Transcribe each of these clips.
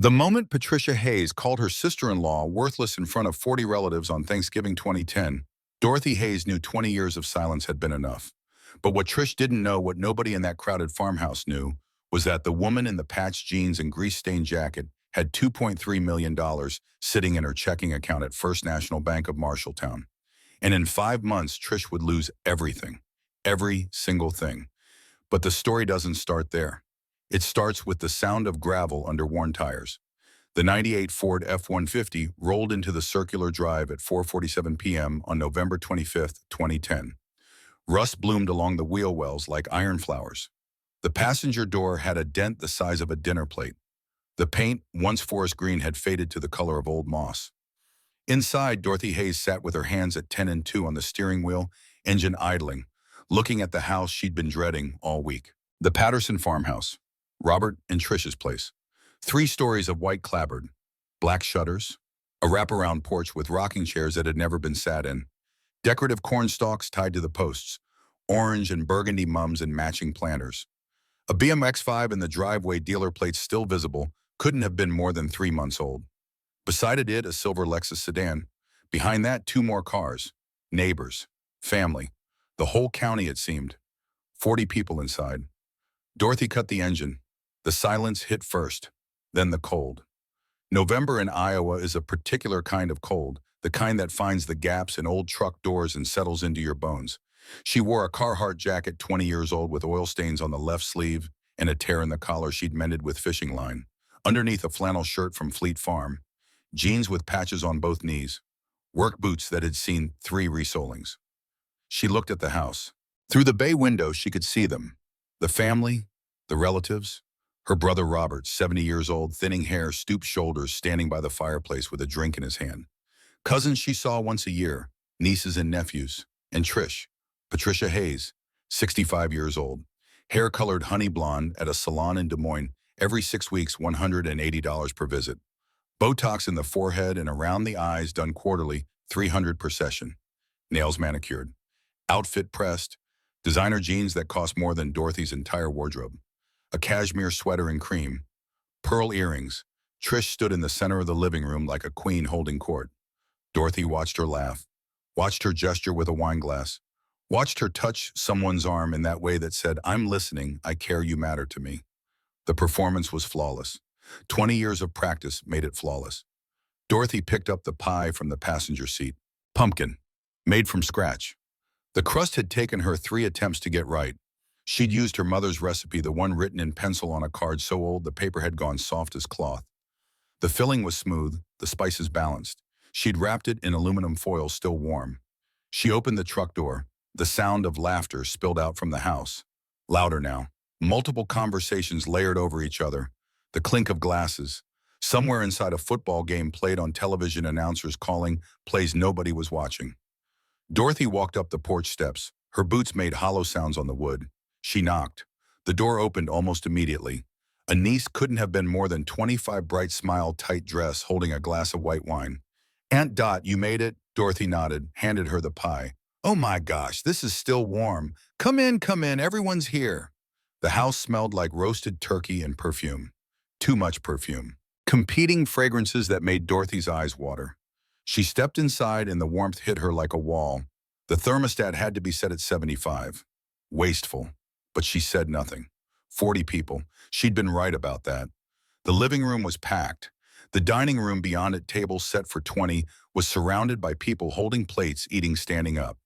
The moment Patricia Hayes called her sister-in-law worthless in front of 40 relatives on Thanksgiving 2010, Dorothy Hayes knew 20 years of silence had been enough. But what Trish didn't know, what nobody in that crowded farmhouse knew, was that the woman in the patched jeans and grease-stained jacket had $2.3 million sitting in her checking account at First National Bank of Marshalltown. And in 5 months, Trish would lose everything. Every single thing. But the story doesn't start there. It starts with the sound of gravel under worn tires. The '98 Ford F-150 rolled into the circular drive at 4:47 p.m. on November 25, 2010. Rust bloomed along the wheel wells like iron flowers. The passenger door had a dent the size of a dinner plate. The paint, once forest green, had faded to the color of old moss. Inside, Dorothy Hayes sat with her hands at 10 and 2 on the steering wheel, engine idling, looking at the house she'd been dreading all week. The Patterson farmhouse. Robert and Trish's place. 3 stories of white clapboard, black shutters, a wraparound porch with rocking chairs that had never been sat in, decorative corn stalks tied to the posts, orange and burgundy mums and matching planters. A BMX-5 in the driveway, dealer plates still visible, couldn't have been more than 3 months old. Beside it, a silver Lexus sedan. Behind that, 2 more cars. Neighbors. Family. The whole county, it seemed. 40 people inside. Dorothy cut the engine. The silence hit first, then the cold. November in Iowa is a particular kind of cold, the kind that finds the gaps in old truck doors and settles into your bones. She wore a Carhartt jacket 20 years old with oil stains on the left sleeve and a tear in the collar she'd mended with fishing line. Underneath, a flannel shirt from Fleet Farm, jeans with patches on both knees, work boots that had seen 3 resolings. She looked at the house. Through the bay window, she could see them. The family, the relatives. Her brother Robert, 70 years old, thinning hair, stooped shoulders, standing by the fireplace with a drink in his hand. Cousins she saw once a year, nieces and nephews. And Trish, Patricia Hayes, 65 years old, hair-colored honey blonde at a salon in Des Moines, every 6 weeks, $180 per visit. Botox in the forehead and around the eyes done quarterly, $300 per session. Nails manicured. Outfit pressed. Designer jeans that cost more than Dorothy's entire wardrobe. A cashmere sweater in cream. Pearl earrings. Trish stood in the center of the living room like a queen holding court. Dorothy watched her laugh, watched her gesture with a wine glass, watched her touch someone's arm in that way that said, "I'm listening, I care, you matter to me." The performance was flawless. 20 years of practice made it flawless. Dorothy picked up the pie from the passenger seat. Pumpkin. Made from scratch. The crust had taken her 3 attempts to get right. She'd used her mother's recipe, the one written in pencil on a card so old the paper had gone soft as cloth. The filling was smooth, the spices balanced. She'd wrapped it in aluminum foil still warm. She opened the truck door. The sound of laughter spilled out from the house. Louder now. Multiple conversations layered over each other. The clink of glasses. Somewhere inside a football game played on television, announcers calling plays nobody was watching. Dorothy walked up the porch steps. Her boots made hollow sounds on the wood. She knocked. The door opened almost immediately. A niece couldn't have been more than 25, bright smile, tight dress, holding a glass of white wine. "Aunt Dot, you made it?" Dorothy nodded, handed her the pie. "Oh my gosh, this is still warm. Come in, everyone's here." The house smelled like roasted turkey and perfume. Too much perfume. Competing fragrances that made Dorothy's eyes water. She stepped inside and the warmth hit her like a wall. The thermostat had to be set at 75. Wasteful. But she said nothing. 40 people. She'd been right about that. The living room was packed. The dining room beyond it, tables set for 20, was surrounded by people holding plates, eating standing up.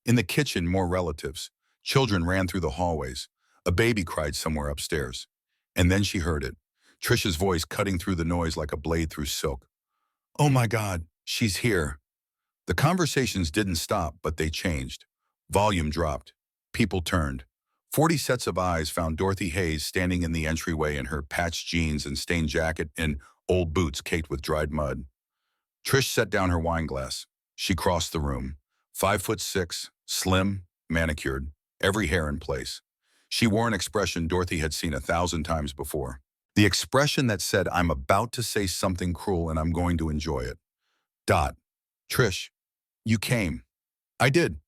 In the kitchen, more relatives. Children ran through the hallways. A baby cried somewhere upstairs. And then she heard it. Trish's voice cutting through the noise like a blade through silk. "Oh my God, she's here." The conversations didn't stop, but they changed. Volume dropped. People turned. 40 sets of eyes found Dorothy Hayes standing in the entryway in her patched jeans and stained jacket and old boots caked with dried mud. Trish set down her wine glass. She crossed the room. 5'6", slim, manicured, every hair in place. She wore an expression Dorothy had seen 1,000 times before. The expression that said, "I'm about to say something cruel and I'm going to enjoy it." Dot. "Trish, you came." "I did."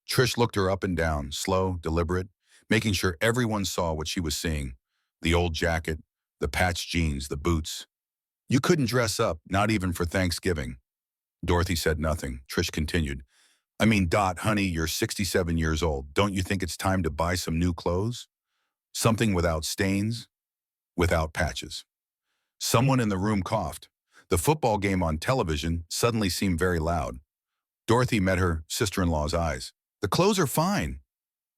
Trish looked her up and down, slow, deliberate, making sure everyone saw what she was seeing. The old jacket, the patched jeans, the boots. You couldn't dress up, not even for Thanksgiving. Dorothy said nothing. Trish continued. I mean, Dot, honey, you're 67 years old. Don't you think it's time to buy some new clothes? Something without stains, without patches. Someone in the room coughed. The football game on television suddenly seemed very loud. Dorothy met her sister-in-law's eyes. The clothes are fine.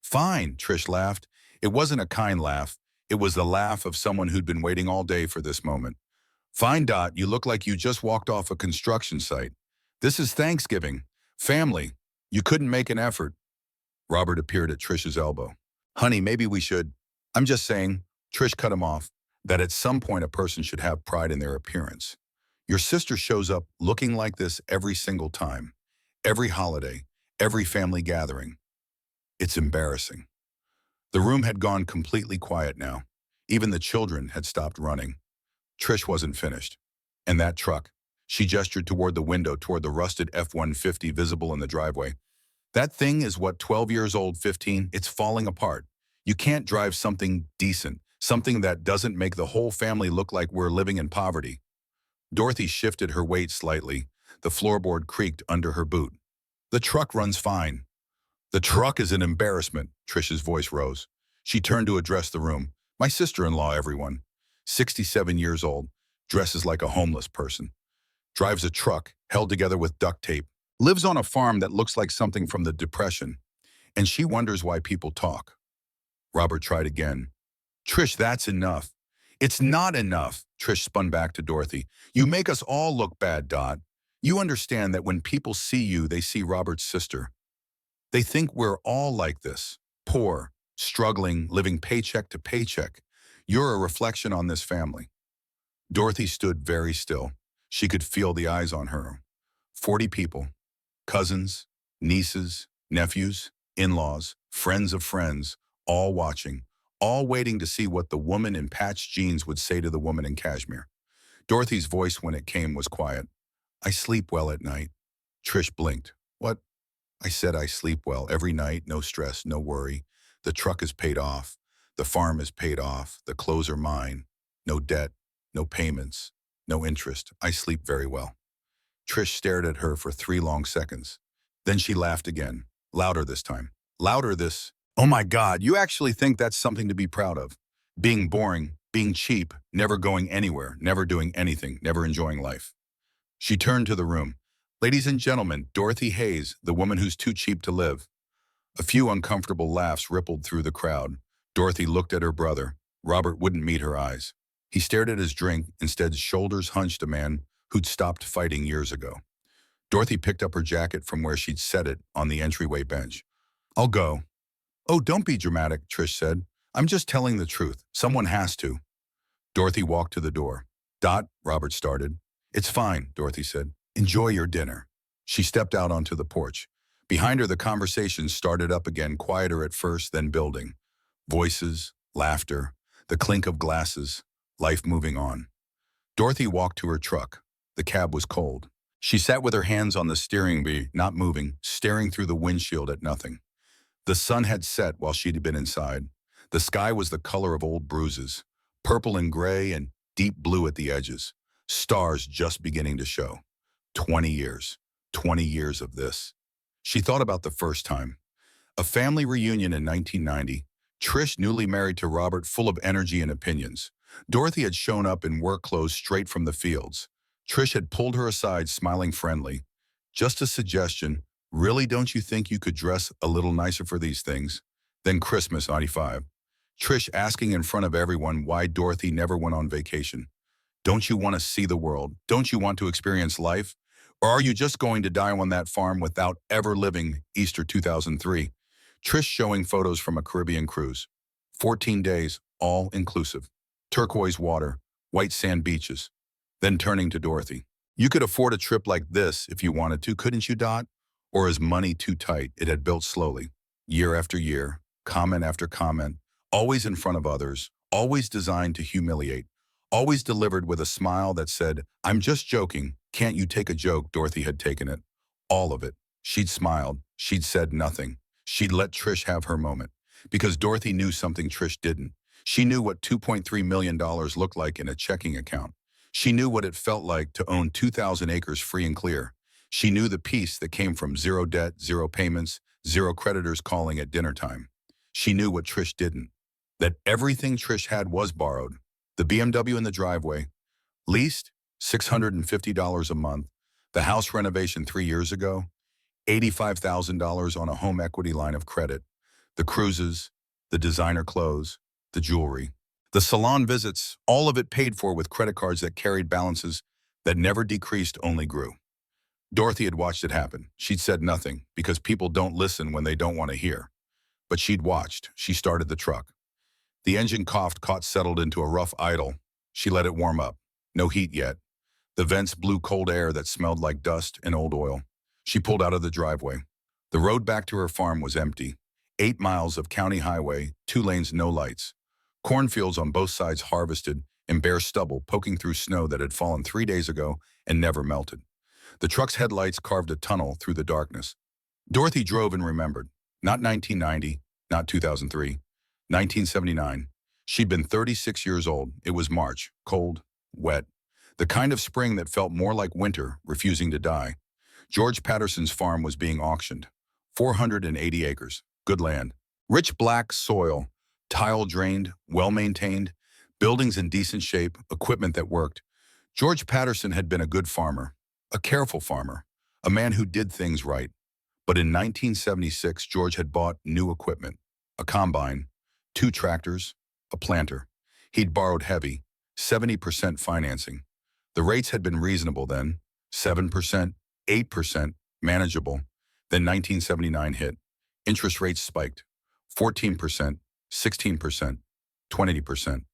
Fine, Trish laughed. It wasn't a kind laugh. It was the laugh of someone who'd been waiting all day for this moment. Fine, Dot, you look like you just walked off a construction site. This is Thanksgiving. Family. You couldn't make an effort. Robert appeared at Trish's elbow. Honey, maybe we should. I'm just saying, Trish cut him off, that at some point a person should have pride in their appearance. Your sister shows up looking like this every single time. Every holiday, every family gathering. It's embarrassing. The room had gone completely quiet now. Even the children had stopped running. Trish wasn't finished. And that truck. She gestured toward the window, toward the rusted F-150 visible in the driveway. That thing is what, 12 years old, 15? It's falling apart. You can't drive something decent, something that doesn't make the whole family look like we're living in poverty. Dorothy shifted her weight slightly. The floorboard creaked under her boot. The truck runs fine. The truck is an embarrassment, Trish's voice rose. She turned to address the room. My sister-in-law, everyone. 67 years old, dresses like a homeless person. Drives a truck, held together with duct tape. Lives on a farm that looks like something from the Depression. And she wonders why people talk. Robert tried again. Trish, that's enough. It's not enough, Trish spun back to Dorothy. You make us all look bad, Dot. You understand that when people see you, they see Robert's sister. They think we're all like this, poor, struggling, living paycheck to paycheck. You're a reflection on this family. Dorothy stood very still. She could feel the eyes on her. 40 people, cousins, nieces, nephews, in-laws, friends of friends, all watching, all waiting to see what the woman in patched jeans would say to the woman in cashmere. Dorothy's voice, when it came, was quiet. I sleep well at night. Trish blinked. What? I said I sleep well every night, no stress, no worry. The truck is paid off. The farm is paid off. The clothes are mine. No debt, no payments, no interest. I sleep very well. Trish stared at her for 3 long seconds. Then she laughed again, louder this time. Louder this. Oh my God, you actually think that's something to be proud of? Being boring, being cheap, never going anywhere, never doing anything, never enjoying life. She turned to the room. Ladies and gentlemen, Dorothy Hayes, the woman who's too cheap to live. A few uncomfortable laughs rippled through the crowd. Dorothy looked at her brother. Robert wouldn't meet her eyes. He stared at his drink, instead shoulders hunched, a man who'd stopped fighting years ago. Dorothy picked up her jacket from where she'd set it on the entryway bench. I'll go. Oh, don't be dramatic, Trish said. I'm just telling the truth. Someone has to. Dorothy walked to the door. Dot, Robert started. It's fine, Dorothy said. Enjoy your dinner. She stepped out onto the porch. Behind her, the conversation started up again, quieter at first, then building. Voices, laughter, the clink of glasses, life moving on. Dorothy walked to her truck. The cab was cold. She sat with her hands on the steering wheel, not moving, staring through the windshield at nothing. The sun had set while she'd been inside. The sky was the color of old bruises, purple and gray and deep blue at the edges. Stars just beginning to show. 20 years. 20 years of this. She thought about the first time. A family reunion in 1990. Trish, newly married to Robert, full of energy and opinions. Dorothy had shown up in work clothes straight from the fields. Trish had pulled her aside, smiling friendly. Just a suggestion. Really, don't you think you could dress a little nicer for these things? Then Christmas, 95. Trish asking in front of everyone why Dorothy never went on vacation. Don't you want to see the world? Don't you want to experience life? Or are you just going to die on that farm without ever living? Easter 2003. Trish showing photos from a Caribbean cruise. 14 days, all inclusive. Turquoise water, white sand beaches. Then turning to Dorothy. You could afford a trip like this if you wanted to, couldn't you, Dot? Or is money too tight? It had built slowly. Year after year, comment after comment, always in front of others, always designed to humiliate, always delivered with a smile that said, I'm just joking, can't you take a joke? Dorothy had taken it. All of it. She'd smiled. She'd said nothing. She'd let Trish have her moment. Because Dorothy knew something Trish didn't. She knew what $2.3 million looked like in a checking account. She knew what it felt like to own 2,000 acres free and clear. She knew the peace that came from zero debt, zero payments, zero creditors calling at dinner time. She knew what Trish didn't, that everything Trish had was borrowed. The BMW in the driveway, leased, $650 a month. The house renovation 3 years ago, $85,000 on a home equity line of credit. The cruises, the designer clothes, the jewelry. The salon visits, all of it paid for with credit cards that carried balances that never decreased, only grew. Dorothy had watched it happen. She'd said nothing, because people don't listen when they don't want to hear. But she'd watched. She started the truck. The engine coughed, settled into a rough idle. She let it warm up. No heat yet. The vents blew cold air that smelled like dust and old oil. She pulled out of the driveway. The road back to her farm was empty. 8 miles of county highway, 2 lanes, no lights. Cornfields on both sides harvested, and bare stubble poking through snow that had fallen 3 days ago and never melted. The truck's headlights carved a tunnel through the darkness. Dorothy drove and remembered. Not 1990, not 2003, 1979. She'd been 36 years old. It was March, cold, wet. The kind of spring that felt more like winter, refusing to die. George Patterson's farm was being auctioned. 480 acres, good land. Rich black soil, tile drained, well-maintained, buildings in decent shape, equipment that worked. George Patterson had been a good farmer, a careful farmer, a man who did things right. But in 1976, George had bought new equipment, a combine, 2 tractors, a planter. He'd borrowed heavy, 70% financing. The rates had been reasonable then, 7%, 8%, manageable. Then 1979 hit. Interest rates spiked, 14%, 16%, 20%.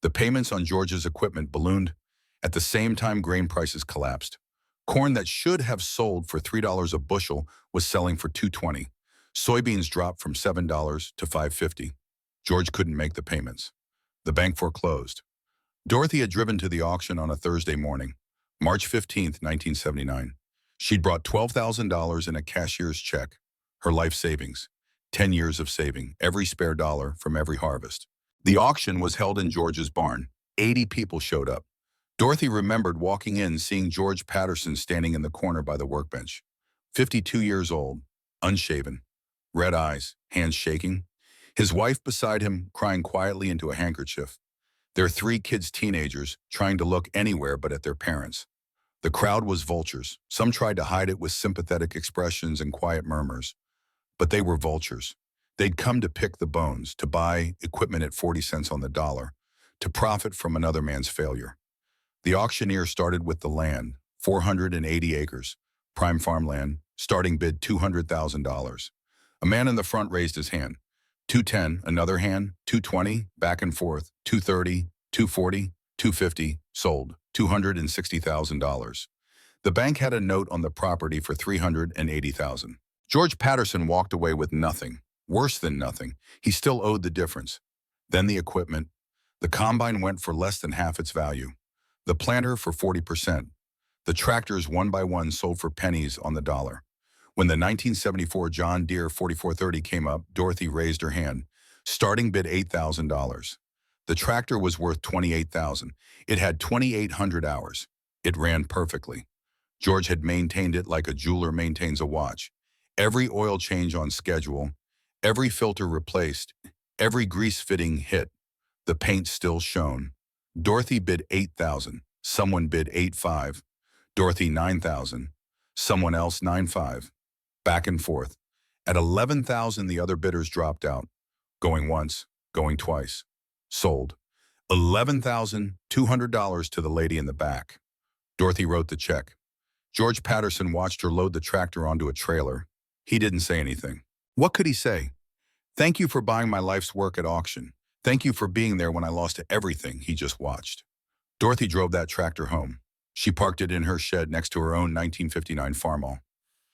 The payments on George's equipment ballooned. At the same time, grain prices collapsed. Corn that should have sold for $3 a bushel was selling for $2.20. Soybeans dropped from $7 to $5.50. George couldn't make the payments. The bank foreclosed. Dorothy had driven to the auction on a Thursday morning, March 15th, 1979. She'd brought $12,000 in a cashier's check, her life savings, 10 years of saving, every spare dollar from every harvest. The auction was held in George's barn. 80 people showed up. Dorothy remembered walking in, seeing George Patterson standing in the corner by the workbench. 52 years old, unshaven, red eyes, hands shaking. His wife beside him, crying quietly into a handkerchief. Their 3 kids, teenagers, trying to look anywhere but at their parents. The crowd was vultures. Some tried to hide it with sympathetic expressions and quiet murmurs. But they were vultures. They'd come to pick the bones, to buy equipment at 40 cents on the dollar, to profit from another man's failure. The auctioneer started with the land, 480 acres, prime farmland, starting bid $200,000. A man in the front raised his hand. 210, another hand, 220, back and forth, 230, 240, 250, sold, $260,000. The bank had a note on the property for $380,000. George Patterson walked away with nothing, worse than nothing. He still owed the difference. Then the equipment. The combine went for less than half its value. The planter for 40%. The tractors one by one sold for pennies on the dollar. When the 1974 John Deere 4430 came up, Dorothy raised her hand. Starting bid $8,000. The tractor was worth $28,000. It had 2,800 hours. It ran perfectly. George had maintained it like a jeweler maintains a watch. Every oil change on schedule, every filter replaced, every grease fitting hit. The paint still shone. Dorothy bid $8,000. Someone bid $8,500. Dorothy $9,000. Someone else $9,500. Back and forth. At $11,000, the other bidders dropped out. Going once, going twice. Sold. $11,200 to the lady in the back. Dorothy wrote the check. George Patterson watched her load the tractor onto a trailer. He didn't say anything. What could he say? Thank you for buying my life's work at auction. Thank you for being there when I lost everything. He just watched. Dorothy drove that tractor home. She parked it in her shed next to her own 1959 Farmall.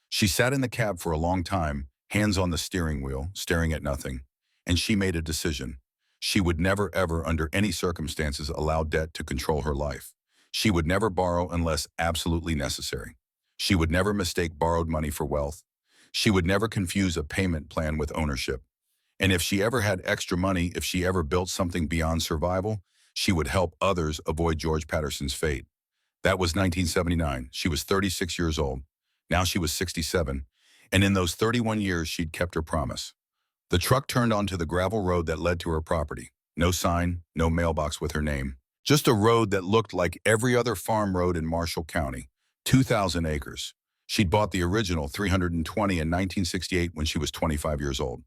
She sat in the cab for a long time, hands on the steering wheel, staring at nothing. And she made a decision. She would never, ever, under any circumstances, allow debt to control her life. She would never borrow unless absolutely necessary. She would never mistake borrowed money for wealth. She would never confuse a payment plan with ownership. And if she ever had extra money, if she ever built something beyond survival, she would help others avoid George Patterson's fate. That was 1979. She was 36 years old. Now she was 67. And in those 31 years, she'd kept her promise. The truck turned onto the gravel road that led to her property. No sign, no mailbox with her name. Just a road that looked like every other farm road in Marshall County. 2,000 acres. She'd bought the original 320 in 1968 when she was 25 years old.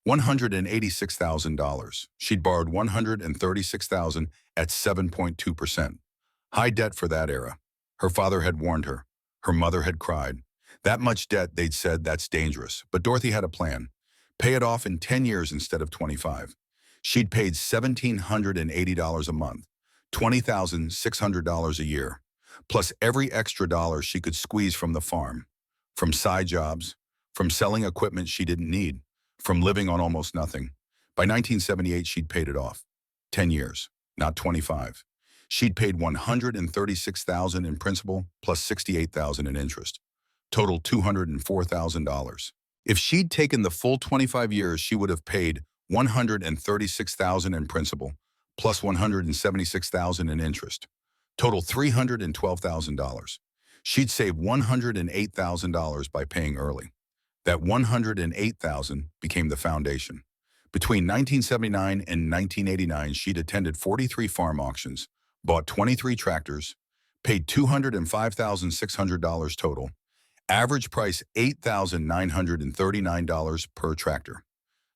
$186,000. She'd borrowed $136,000 at 7.2%. High debt for that era. Her father had warned her. Her mother had cried. That much debt, they'd said, that's dangerous. But Dorothy had a plan. Pay it off in 10 years instead of 25. She'd paid $1,780 a month, $20,600 a year, plus every extra dollar she could squeeze from the farm, from side jobs, from selling equipment she didn't need, from living on almost nothing. By 1978, she'd paid it off. 10 years, not 25. She'd paid $136,000 in principal plus $68,000 in interest. Total $204,000. If she'd taken the full 25 years, she would have paid $136,000 in principal plus $176,000 in interest. Total $312,000. She'd save $108,000 by paying early. That $108,000 became the foundation. Between 1979 and 1989, she'd attended 43 farm auctions, bought 23 tractors, paid $205,600 total. Average price $8,939 per tractor.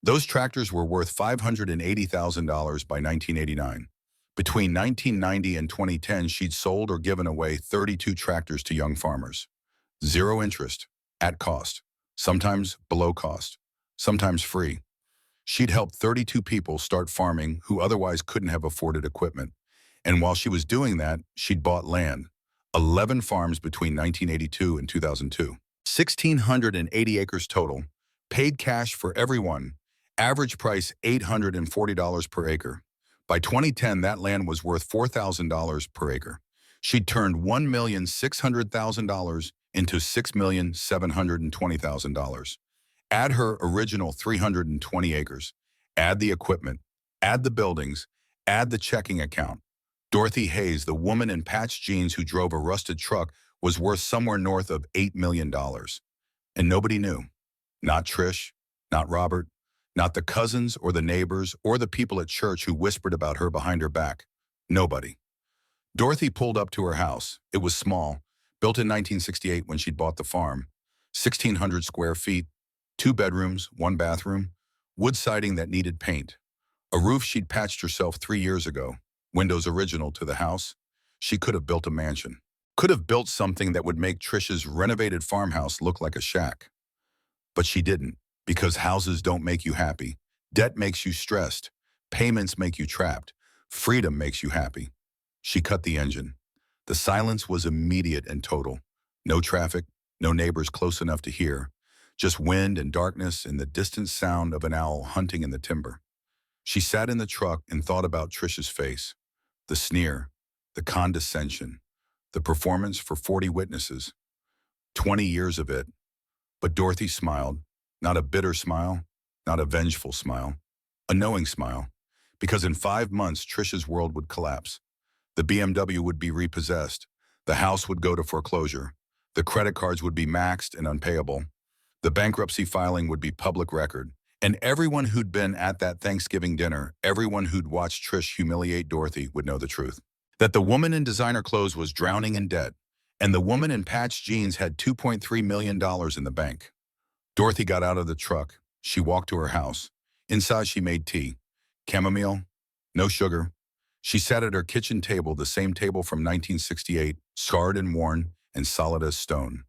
Those tractors were worth $580,000 by 1989. Between 1990 and 2010, she'd sold or given away 32 tractors to young farmers. Zero interest, at cost, sometimes below cost, sometimes free. She'd helped 32 people start farming who otherwise couldn't have afforded equipment. And while she was doing that, she'd bought land. 11 farms between 1982 and 2002. 1,680 acres total. Paid cash for everyone. Average price $840 per acre. By 2010, that land was worth $4,000 per acre. She'd turned $1,600,000 into $6,720,000. Add her original 320 acres. Add the equipment. Add the buildings. Add the checking account. Dorothy Hayes, the woman in patched jeans who drove a rusted truck, was worth somewhere north of $8 million. And nobody knew. Not Trish, not Robert, not the cousins or the neighbors or the people at church who whispered about her behind her back. Nobody. Dorothy pulled up to her house. It was small, built in 1968 when she'd bought the farm. 1,600 square feet, 2 bedrooms, 1 bathroom, wood siding that needed paint. A roof she'd patched herself 3 years ago. Windows original to the house. She could have built a mansion. Could have built something that would make Trish's renovated farmhouse look like a shack. But she didn't, because houses don't make you happy. Debt makes you stressed. Payments make you trapped. Freedom makes you happy. She cut the engine. The silence was immediate and total. No traffic, no neighbors close enough to hear. Just wind and darkness and the distant sound of an owl hunting in the timber. She sat in the truck and thought about Trish's face. The sneer, the condescension, the performance for 40 witnesses. 20 years of it. But Dorothy smiled, not a bitter smile, not a vengeful smile, a knowing smile, because in 5 months Trish's world would collapse. The BMW would be repossessed, the house would go to foreclosure, the credit cards would be maxed and unpayable, the bankruptcy filing would be public record, and everyone who'd been at that Thanksgiving dinner, everyone who'd watched Trish humiliate Dorothy would know the truth. That the woman in designer clothes was drowning in debt, and the woman in patched jeans had $2.3 million in the bank. Dorothy got out of the truck. She walked to her house. Inside she made tea. Chamomile, no sugar. She sat at her kitchen table, the same table from 1968, scarred and worn and solid as stone.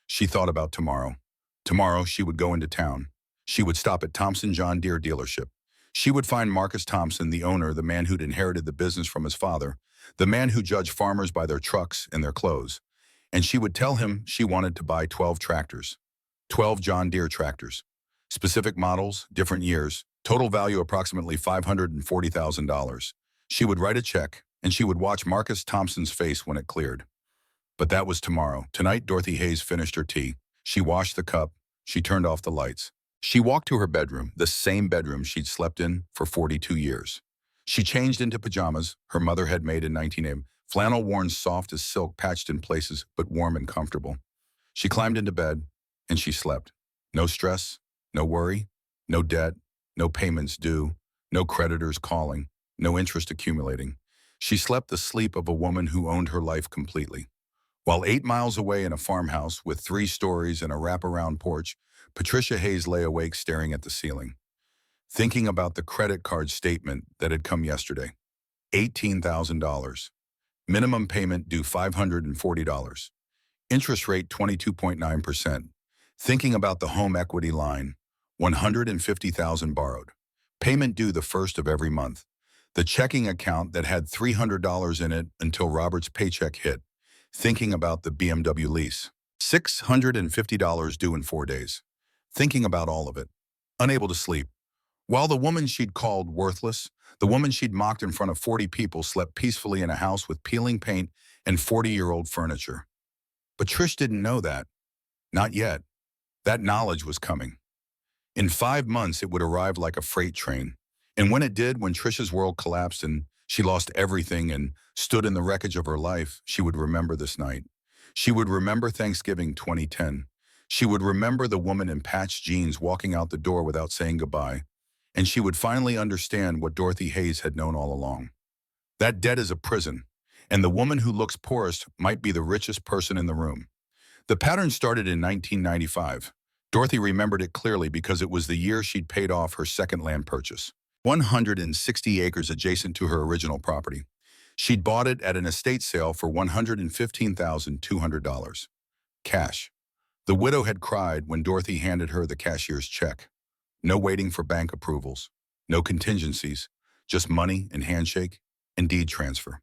She thought about tomorrow. Tomorrow she would go into town. She would stop at Thompson John Deere dealership. She would find Marcus Thompson, the owner, the man who'd inherited the business from his father, the man who judged farmers by their trucks and their clothes. And she would tell him she wanted to buy 12 tractors. 12 John Deere tractors. Specific models, different years, total value approximately $540,000. She would write a check, and she would watch Marcus Thompson's face when it cleared. But that was tomorrow. Tonight, Dorothy Hayes finished her tea. She washed the cup. She turned off the lights. She walked to her bedroom, the same bedroom she'd slept in for 42 years. She changed into pajamas her mother had made in 1980, Flannel worn soft as silk, patched in places, but warm and comfortable. She climbed into bed, and she slept. No stress, no worry, no debt, no payments due, no creditors calling, no interest accumulating. She slept the sleep of a woman who owned her life completely. While 8 miles away in a farmhouse with 3 stories and a wraparound porch, Patricia Hayes lay awake staring at the ceiling, thinking about the credit card statement that had come yesterday. $18,000. Minimum payment due $540. Interest rate 22.9%. Thinking about the home equity line, $150,000 borrowed. Payment due the first of every month. The checking account that had $300 in it until Robert's paycheck hit. Thinking about the BMW lease. $650 due in 4 days. Thinking about all of it. Unable to sleep. While the woman she'd called worthless, the woman she'd mocked in front of 40 people slept peacefully in a house with peeling paint and 40-year-old furniture. But Trish didn't know that. Not yet. That knowledge was coming. In 5 months, it would arrive like a freight train. And when it did, when Trish's world collapsed and she lost everything and stood in the wreckage of her life, she would remember this night. She would remember Thanksgiving 2010. She would remember the woman in patched jeans walking out the door without saying goodbye. And she would finally understand what Dorothy Hayes had known all along. That debt is a prison, and the woman who looks poorest might be the richest person in the room. The pattern started in 1995. Dorothy remembered it clearly because it was the year she'd paid off her second land purchase. 160 acres adjacent to her original property. She'd bought it at an estate sale for $115,200. Cash. The widow had cried when Dorothy handed her the cashier's check. No waiting for bank approvals. No contingencies. Just money and handshake and deed transfer.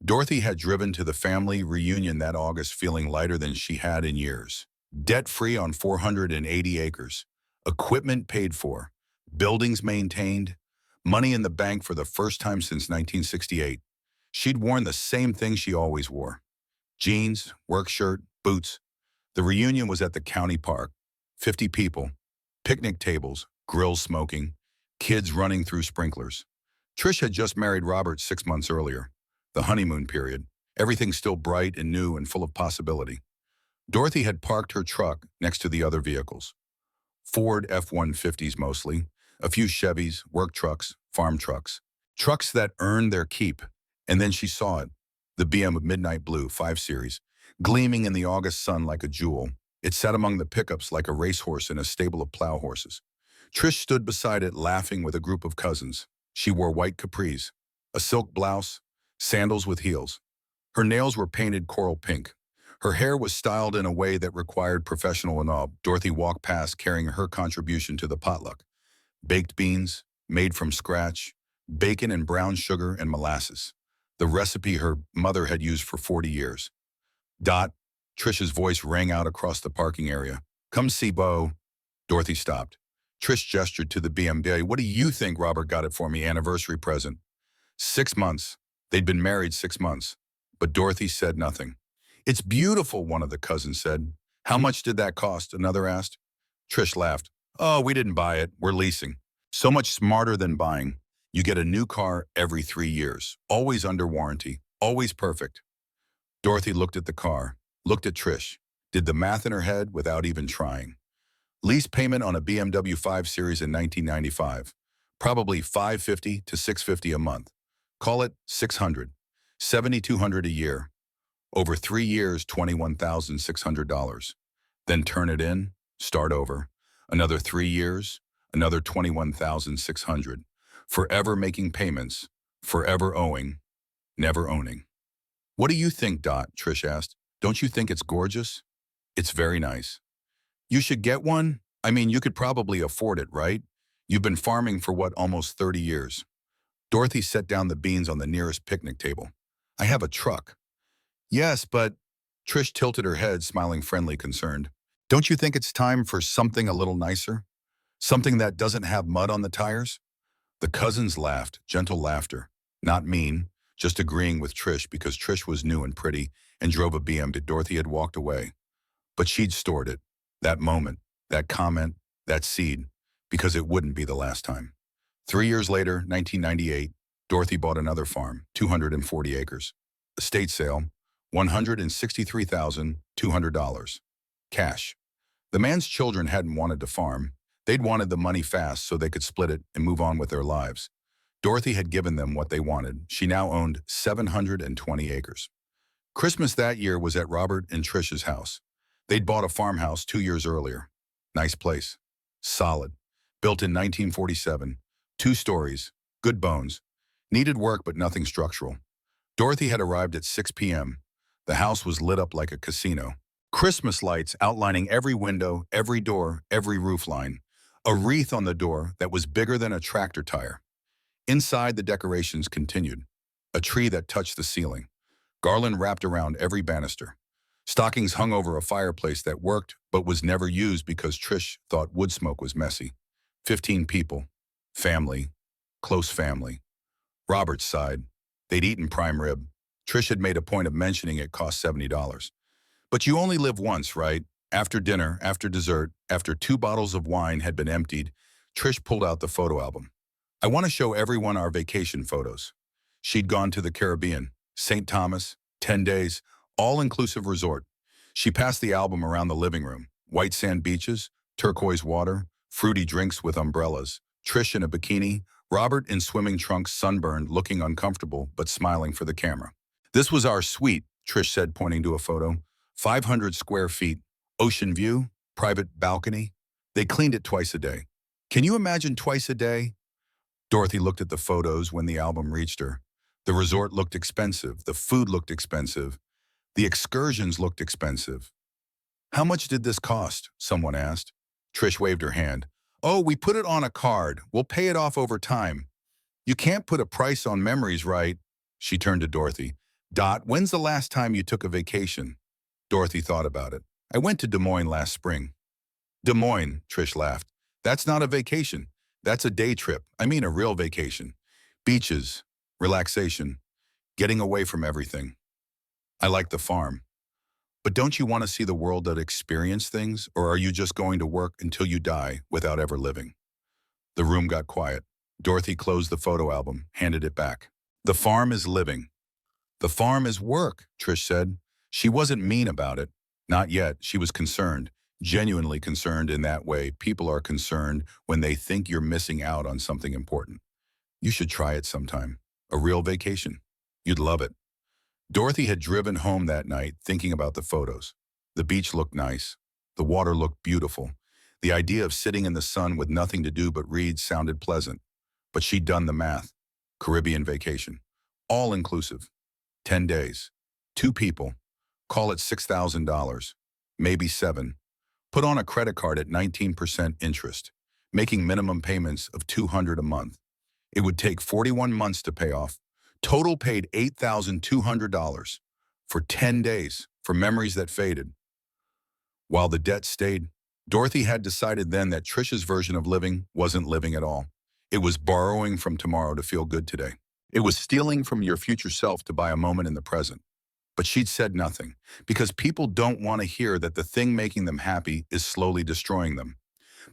Dorothy had driven to the family reunion that August feeling lighter than she had in years. Debt-free on 480 acres. Equipment paid for. Buildings maintained. Money in the bank for the first time since 1968. She'd worn the same thing she always wore. Jeans, work shirt, boots. The reunion was at the county park. 50 people. Picnic tables, grills smoking, kids running through sprinklers. Trish had just married Robert 6 months earlier. The honeymoon period. Everything still bright and new and full of possibility. Dorothy had parked her truck next to the other vehicles. Ford F-150s mostly, a few Chevys, work trucks, farm trucks. Trucks that earned their keep. And then she saw it. The BM Midnight Blue 5 Series, gleaming in the August sun like a jewel. It sat among the pickups like a racehorse in a stable of plow horses. Trish stood beside it laughing with a group of cousins. She wore white capris, a silk blouse, sandals with heels. Her nails were painted coral pink. Her hair was styled in a way that required professional awe. Dorothy walked past carrying her contribution to the potluck. Baked beans, made from scratch, bacon and brown sugar and molasses. The recipe her mother had used for 40 years. Dot, Trish's voice rang out across the parking area. Come see Bo. Dorothy stopped. Trish gestured to the BMW. What do you think Robert got it for me? Anniversary present. 6 months. They'd been married 6 months. But Dorothy said nothing. It's beautiful, one of the cousins said. How much did that cost? Another asked. Trish laughed. Oh, we didn't buy it. We're leasing. So much smarter than buying. You get a new car every 3 years. Always under warranty. Always perfect. Dorothy looked at the car. Looked at Trish, did the math in her head without even trying. Lease payment on a BMW 5 Series in 1995, probably $550 to $650 a month. Call it $600, $7,200 a year. Over 3 years, $21,600. Then turn it in, start over. Another 3 years, another $21,600. Forever making payments, forever owing, never owning. What do you think, Dot? Trish asked. Don't you think it's gorgeous? It's very nice. You should get one. I mean, you could probably afford it, right? You've been farming for what, almost 30 years. Dorothy set down the beans on the nearest picnic table. I have a truck. Yes, but Trish tilted her head, smiling friendly, concerned. Don't you think it's time for something a little nicer? Something that doesn't have mud on the tires? The cousins laughed, gentle laughter. Not mean, just agreeing with Trish because Trish was new and pretty and drove a BM. Dorothy had walked away. But she'd stored it, that moment, that comment, that seed, because it wouldn't be the last time. 3 years later, 1998, Dorothy bought another farm, 240 acres. Estate sale, $163,200. Cash. The man's children hadn't wanted to farm. They'd wanted the money fast so they could split it and move on with their lives. Dorothy had given them what they wanted. She now owned 720 acres. Christmas that year was at Robert and Trish's house. They'd bought a farmhouse 2 years earlier. Nice place. Solid. Built in 1947. 2 stories. Good bones. Needed work but nothing structural. Dorothy had arrived at 6 p.m. The house was lit up like a casino. Christmas lights outlining every window, every door, every roof line. A wreath on the door that was bigger than a tractor tire. Inside, the decorations continued. A tree that touched the ceiling. Garland wrapped around every banister. Stockings hung over a fireplace that worked but was never used because Trish thought wood smoke was messy. 15 people. Family. Close family. Robert's side. They'd eaten prime rib. Trish had made a point of mentioning it cost $70. But you only live once, right? After dinner, after dessert, after 2 bottles of wine had been emptied, Trish pulled out the photo album. I want to show everyone our vacation photos. She'd gone to the Caribbean, St. Thomas, 10 days, all-inclusive resort. She passed the album around the living room. White sand beaches, turquoise water, fruity drinks with umbrellas. Trish in a bikini, Robert in swimming trunks, sunburned, looking uncomfortable but smiling for the camera. This was our suite, Trish said, pointing to a photo. 500 square feet, ocean view, private balcony. They cleaned it twice a day. Can you imagine twice a day? Dorothy looked at the photos when the album reached her. The resort looked expensive. The food looked expensive. The excursions looked expensive. How much did this cost? Someone asked. Trish waved her hand. Oh, we put it on a card. We'll pay it off over time. You can't put a price on memories, right? She turned to Dorothy. Dot, when's the last time you took a vacation? Dorothy thought about it. I went to Des Moines last spring. Des Moines, Trish laughed. That's not a vacation. That's a day trip. I mean a real vacation. Beaches, relaxation, getting away from everything. I like the farm. But don't you want to see the world and experience things, or are you just going to work until you die without ever living? The room got quiet. Dorothy closed the photo album, handed it back. The farm is living. The farm is work, Trish said. She wasn't mean about it. Not yet. She was concerned, genuinely concerned in that way people are concerned when they think you're missing out on something important. You should try it sometime. A real vacation. You'd love it. Dorothy had driven home that night thinking about the photos. The beach looked nice. The water looked beautiful. The idea of sitting in the sun with nothing to do but read sounded pleasant. But she'd done the math. Caribbean vacation. All inclusive. 10 days. 2 people. Call it $6,000. Maybe 7. Put on a credit card at 19% interest. Making minimum payments of $200 a month. It would take 41 months to pay off. Total paid $8,200 for 10 days for memories that faded. While the debt stayed, Dorothy had decided then that Trish's version of living wasn't living at all. It was borrowing from tomorrow to feel good today. It was stealing from your future self to buy a moment in the present. But she'd said nothing, because people don't want to hear that the thing making them happy is slowly destroying them.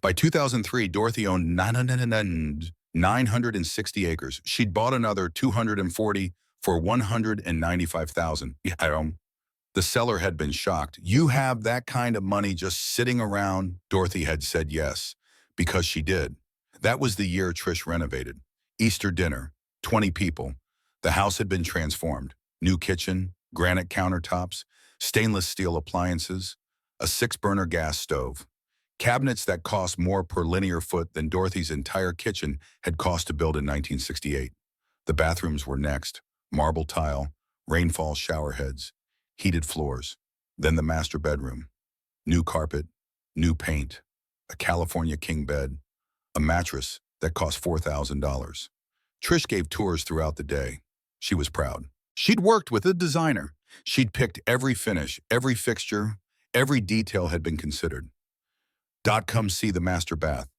By 2003, Dorothy owned 960 acres. She'd bought another 240 for $195,000. The seller had been shocked. You have that kind of money just sitting around? Dorothy had said yes, because she did. That was the year Trish renovated. Easter dinner, 20 people. The house had been transformed. New kitchen, granite countertops, stainless steel appliances, a 6-burner gas stove. Cabinets that cost more per linear foot than Dorothy's entire kitchen had cost to build in 1968. The bathrooms were next. Marble tile, rainfall shower heads, heated floors. Then the master bedroom. New carpet, new paint, a California king bed, a mattress that cost $4,000. Trish gave tours throughout the day. She was proud. She'd worked with a designer. She'd picked every finish, every fixture, every detail had been considered. Come see the master bath.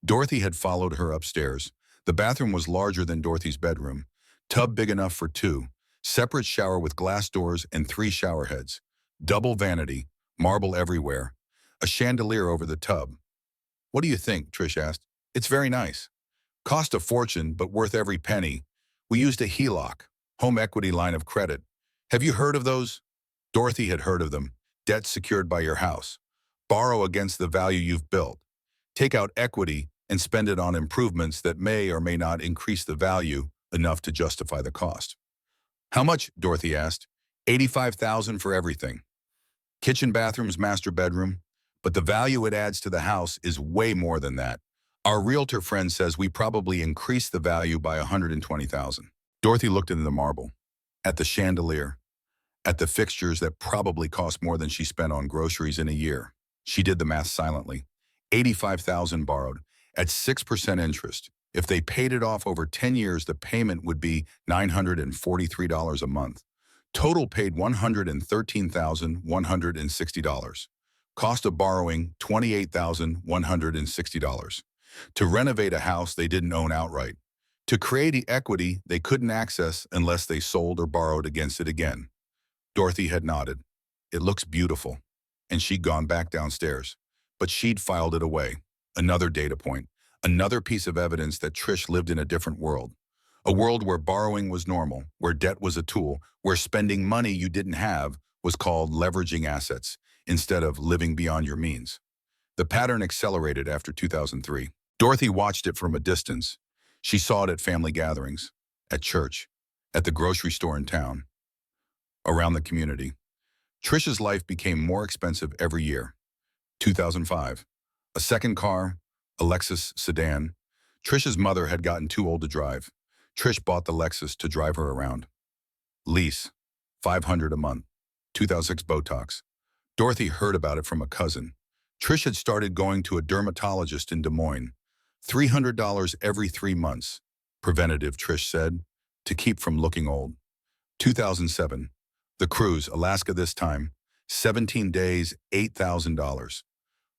Dorothy had followed her upstairs. The bathroom was larger than Dorothy's bedroom. Tub big enough for 2. Separate shower with glass doors and 3 shower heads. Double vanity, marble everywhere. A chandelier over the tub. What do you think? Trish asked. It's very nice. Cost a fortune, but worth every penny. We used a HELOC, home equity line of credit. Have you heard of those? Dorothy had heard of them. Debt secured by your house. Borrow against the value you've built. Take out equity and spend it on improvements that may or may not increase the value enough to justify the cost. How much? Dorothy asked. 85,000 for everything. Kitchen, bathrooms, master bedroom. But the value it adds to the house is way more than that. Our realtor friend says we probably increased the value by 120,000. Dorothy looked into the marble, at the chandelier, at the fixtures that probably cost more than she spent on groceries in a year. She did the math silently. 85,000 borrowed, at 6% interest. If they paid it off over 10 years, the payment would be $943 a month. Total paid $113,160. Cost of borrowing, $28,160. To renovate a house they didn't own outright. To create equity they couldn't access unless they sold or borrowed against it again. Dorothy had nodded. It looks beautiful. And she'd gone back downstairs. But she'd filed it away. Another data point. Another piece of evidence that Trish lived in a different world. A world where borrowing was normal, where debt was a tool, where spending money you didn't have was called leveraging assets instead of living beyond your means. The pattern accelerated after 2003. Dorothy watched it from a distance. She saw it at family gatherings, at church, at the grocery store in town, around the community. Trish's life became more expensive every year. 2005. A second car, a Lexus sedan. Trish's mother had gotten too old to drive. Trish bought the Lexus to drive her around. Lease, $500 a month. 2006 Botox. Dorothy heard about it from a cousin. Trish had started going to a dermatologist in Des Moines. $300 every 3 months. Preventative, Trish said, to keep from looking old. 2007. The cruise, Alaska this time. 17 days, $8,000.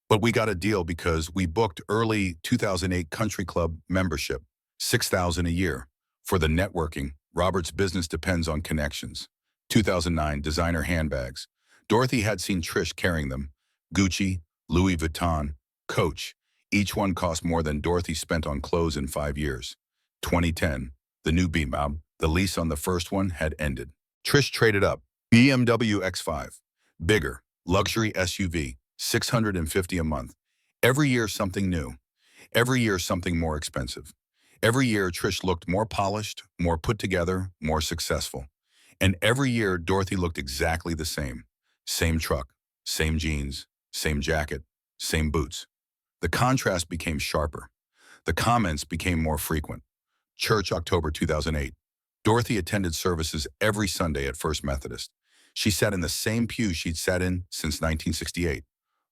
But we got a deal because we booked early 2008 country club membership, $6,000 a year. For the networking, Robert's business depends on connections. 2009 designer handbags. Dorothy had seen Trish carrying them. Gucci, Louis Vuitton, Coach. Each one cost more than Dorothy spent on clothes in 5 years. 2010, the new BMW. The lease on the first one had ended. Trish traded up. BMW X5. Bigger, luxury SUV, $650 a month. Every year something new. Every year something more expensive. Every year Trish looked more polished, more put together, more successful. And every year Dorothy looked exactly the same. Same truck, same jeans, same jacket, same boots. The contrast became sharper. The comments became more frequent. Church, October 2008. Dorothy attended services every Sunday at First Methodist. She sat in the same pew she'd sat in since 1968.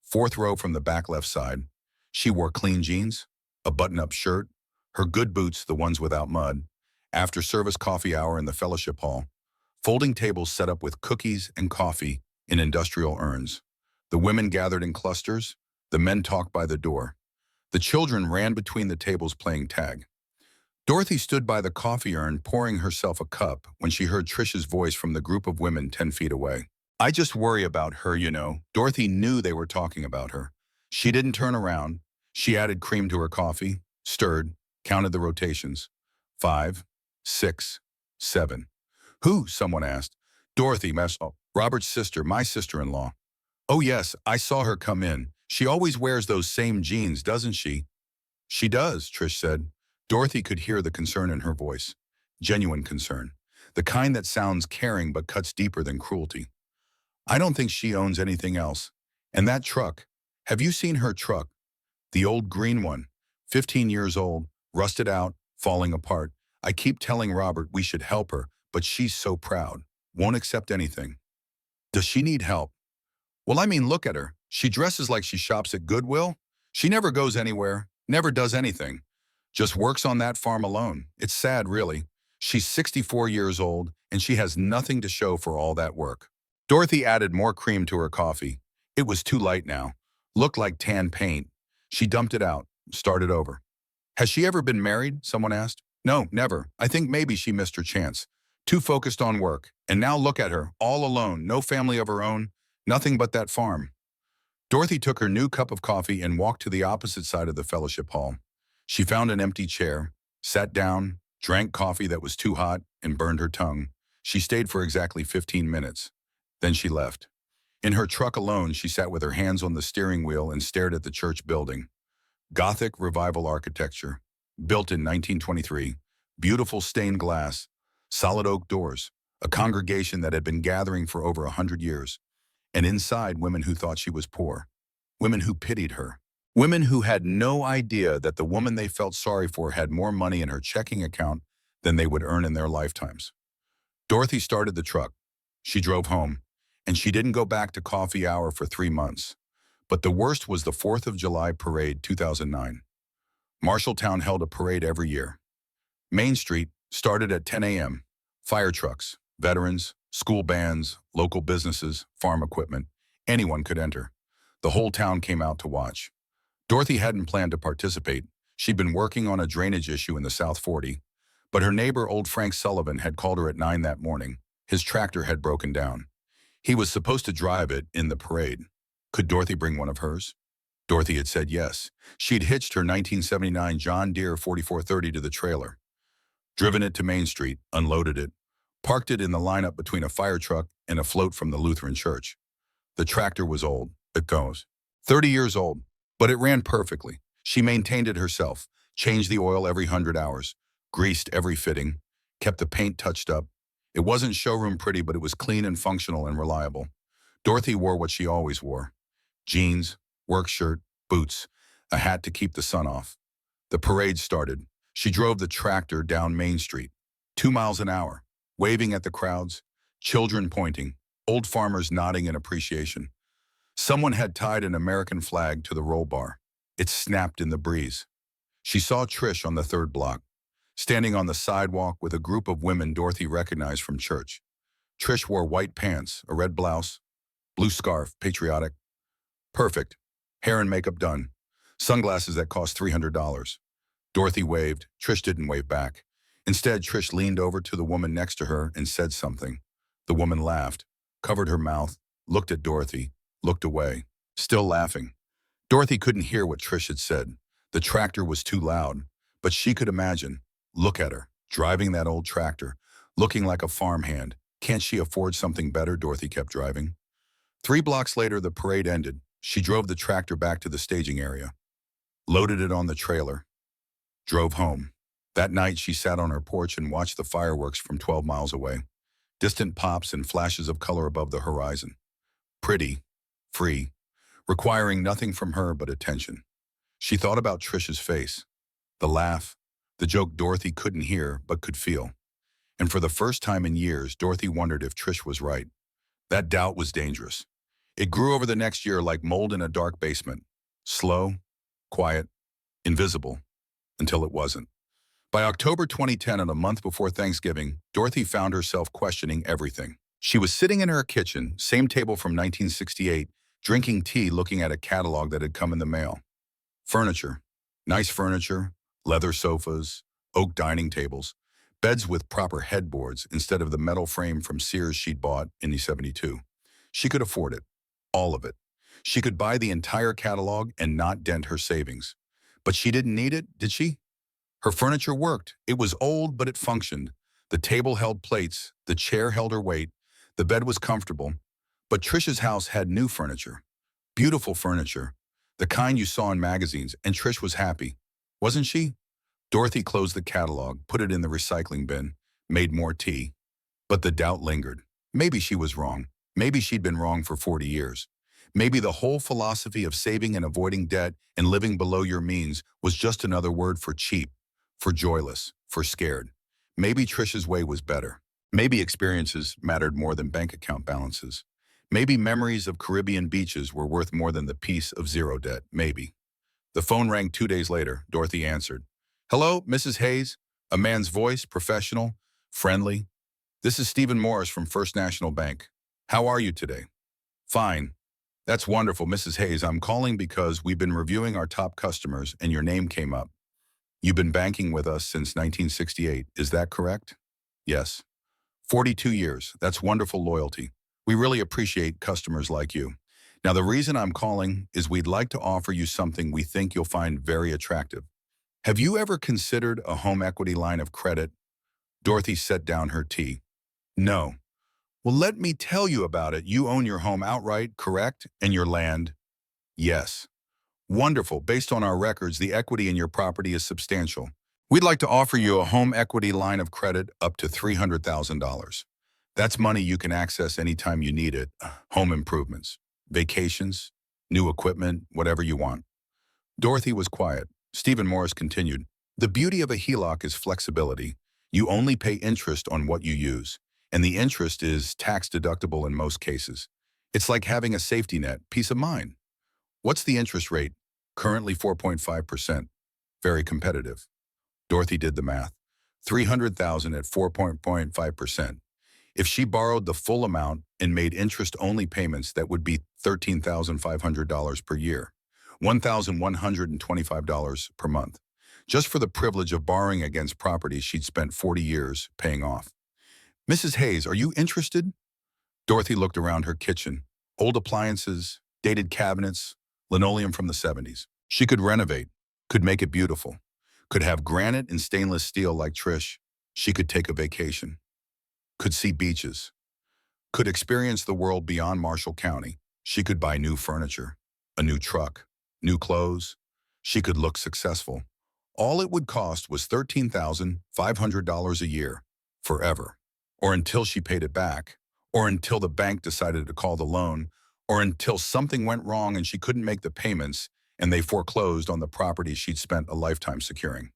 Fourth row from the back left side. She wore clean jeans, a button-up shirt, her good boots, the ones without mud. After service coffee hour in the fellowship hall. Folding tables set up with cookies and coffee in industrial urns. The women gathered in clusters. The men talked by the door. The children ran between the tables playing tag. Dorothy stood by the coffee urn pouring herself a cup when she heard Trish's voice from the group of women 10 feet away. I just worry about her, you know. Dorothy knew they were talking about her. She didn't turn around. She added cream to her coffee, stirred, counted the rotations. 5, 6, 7. Who? Someone asked. Dorothy, Robert's sister, my sister-in-law. Oh yes, I saw her come in. She always wears those same jeans, doesn't she? She does, Trish said. Dorothy could hear the concern in her voice. Genuine concern. The kind that sounds caring but cuts deeper than cruelty. I don't think she owns anything else. And that truck. Have you seen her truck? The old green one. 15 years old, rusted out, falling apart. I keep telling Robert we should help her, but she's so proud. Won't accept anything. Does she need help? Well, I mean, look at her. She dresses like she shops at Goodwill. She never goes anywhere, never does anything. Just works on that farm alone. It's sad, really. She's 64 years old, and she has nothing to show for all that work. Dorothy added more cream to her coffee. It was too light now. Looked like tan paint. She dumped it out, started over. Has she ever been married? Someone asked. No, never. I think maybe she missed her chance. Too focused on work. And now look at her, all alone, no family of her own, nothing but that farm. Dorothy took her new cup of coffee and walked to the opposite side of the fellowship hall. She found an empty chair, sat down, drank coffee that was too hot, and burned her tongue. She stayed for exactly 15 minutes. Then she left. In her truck alone, she sat with her hands on the steering wheel and stared at the church building. Gothic Revival architecture, built in 1923, beautiful stained glass, solid oak doors, a congregation that had been gathering for over 100 years, and inside women who thought she was poor, women who pitied her, women who had no idea that the woman they felt sorry for had more money in her checking account than they would earn in their lifetimes. Dorothy started the truck. She drove home, and she didn't go back to coffee hour for 3 months. But the worst was the 4th of July Parade 2009. Marshalltown held a parade every year. Main Street started at 10 a.m. Fire trucks, veterans, school bands, local businesses, farm equipment. Anyone could enter. The whole town came out to watch. Dorothy hadn't planned to participate. She'd been working on a drainage issue in the South 40. But her neighbor, old Frank Sullivan, had called her at 9 that morning. His tractor had broken down. He was supposed to drive it in the parade. Could Dorothy bring one of hers? Dorothy had said yes. She'd hitched her 1979 John Deere 4430 to the trailer, driven it to Main Street, unloaded it, parked it in the lineup between a fire truck and a float from the Lutheran church. The tractor was old. It goes 30 years old, but it ran perfectly. She maintained it herself, changed the oil every 100 hours, greased every fitting, kept the paint touched up. It wasn't showroom pretty, but it was clean and functional and reliable. Dorothy wore what she always wore: jeans, work shirt, boots, a hat to keep the sun off. The parade started. She drove the tractor down Main Street, 2 miles an hour, waving at the crowds, children pointing, old farmers nodding in appreciation. Someone had tied an American flag to the roll bar. It snapped in the breeze. She saw Trish on the third block, standing on the sidewalk with a group of women Dorothy recognized from church. Trish wore white pants, a red blouse, blue scarf, patriotic. Perfect. Hair and makeup done. Sunglasses that cost $300. Dorothy waved. Trish didn't wave back. Instead, Trish leaned over to the woman next to her and said something. The woman laughed, covered her mouth, looked at Dorothy, looked away, still laughing. Dorothy couldn't hear what Trish had said. The tractor was too loud, but she could imagine. Look at her, driving that old tractor, looking like a farmhand. Can't she afford something better? Dorothy kept driving. 3 blocks later, the parade ended. She drove the tractor back to the staging area, loaded it on the trailer, drove home. That night, she sat on her porch and watched the fireworks from 12 miles away. Distant pops and flashes of color above the horizon. Pretty, free, requiring nothing from her but attention. She thought about Trish's face, the laugh, the joke Dorothy couldn't hear but could feel. And for the first time in years, Dorothy wondered if Trish was right. That doubt was dangerous. It grew over the next year like mold in a dark basement. Slow, quiet, invisible, until it wasn't. By October 2010, and a month before Thanksgiving, Dorothy found herself questioning everything. She was sitting in her kitchen, same table from 1968, drinking tea, looking at a catalog that had come in the mail. Furniture. Nice furniture, leather sofas, oak dining tables, beds with proper headboards instead of the metal frame from Sears she'd bought in '72. She could afford it. All of it. She could buy the entire catalog and not dent her savings. But she didn't need it, did she? Her furniture worked. It was old, but it functioned. The table held plates. The chair held her weight. The bed was comfortable. But Trish's house had new furniture. Beautiful furniture. The kind you saw in magazines, and Trish was happy. Wasn't she? Dorothy closed the catalog, put it in the recycling bin, made more tea. But the doubt lingered. Maybe she was wrong. Maybe she'd been wrong for 40 years. Maybe the whole philosophy of saving and avoiding debt and living below your means was just another word for cheap, for joyless, for scared. Maybe Trish's way was better. Maybe experiences mattered more than bank account balances. Maybe memories of Caribbean beaches were worth more than the peace of zero debt. Maybe. The phone rang 2 days later. Dorothy answered. "Hello, Mrs. Hayes?" A man's voice, professional, friendly. "This is Stephen Morris from First National Bank. How are you today?" "Fine." "That's wonderful, Mrs. Hayes. I'm calling because we've been reviewing our top customers and your name came up. You've been banking with us since 1968, is that correct?" "Yes." 42 years. That's wonderful loyalty. We really appreciate customers like you. Now, the reason I'm calling is we'd like to offer you something we think you'll find very attractive. Have you ever considered a home equity line of credit? Dorothy set down her tea. No. Well, let me tell you about it. You own your home outright, correct? And your land? Yes. Wonderful. Based on our records, the equity in your property is substantial. We'd like to offer you a home equity line of credit up to $300,000. That's money you can access anytime you need it. Home improvements, vacations, new equipment, whatever you want. Dorothy was quiet. Stephen Morris continued, "The beauty of a HELOC is flexibility. You only pay interest on what you use, and the interest is tax deductible in most cases. It's like having a safety net, peace of mind." "What's the interest rate?" "Currently 4.5%. Very competitive." Dorothy did the math. 300,000 at 4.5%. If she borrowed the full amount and made interest-only payments, that would be $13,500 per year, $1,125 per month, just for the privilege of borrowing against property she'd spent 40 years paying off. "Mrs. Hayes, are you interested?" Dorothy looked around her kitchen. Old appliances, dated cabinets, linoleum from the 70s. She could renovate, could make it beautiful, could have granite and stainless steel like Trish. She could take a vacation, could see beaches, could experience the world beyond Marshall County. She could buy new furniture, a new truck, new clothes. She could look successful. All it would cost was $13,500 a year, forever, or until she paid it back, or until the bank decided to call the loan, or until something went wrong and she couldn't make the payments and they foreclosed on the property she'd spent a lifetime securing.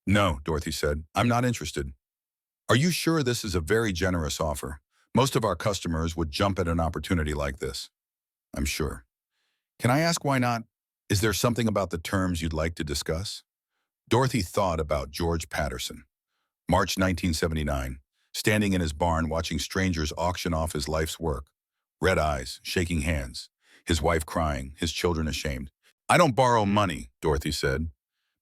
"No," Dorothy said, "I'm not interested." "Are you sure this is a very generous offer? Most of our customers would jump at an opportunity like this." "I'm sure." "Can I ask why not? Is there something about the terms you'd like to discuss?" Dorothy thought about George Patterson. March 1979, standing in his barn watching strangers auction off his life's work. Red eyes, shaking hands, his wife crying, his children ashamed. "I don't borrow money," Dorothy said.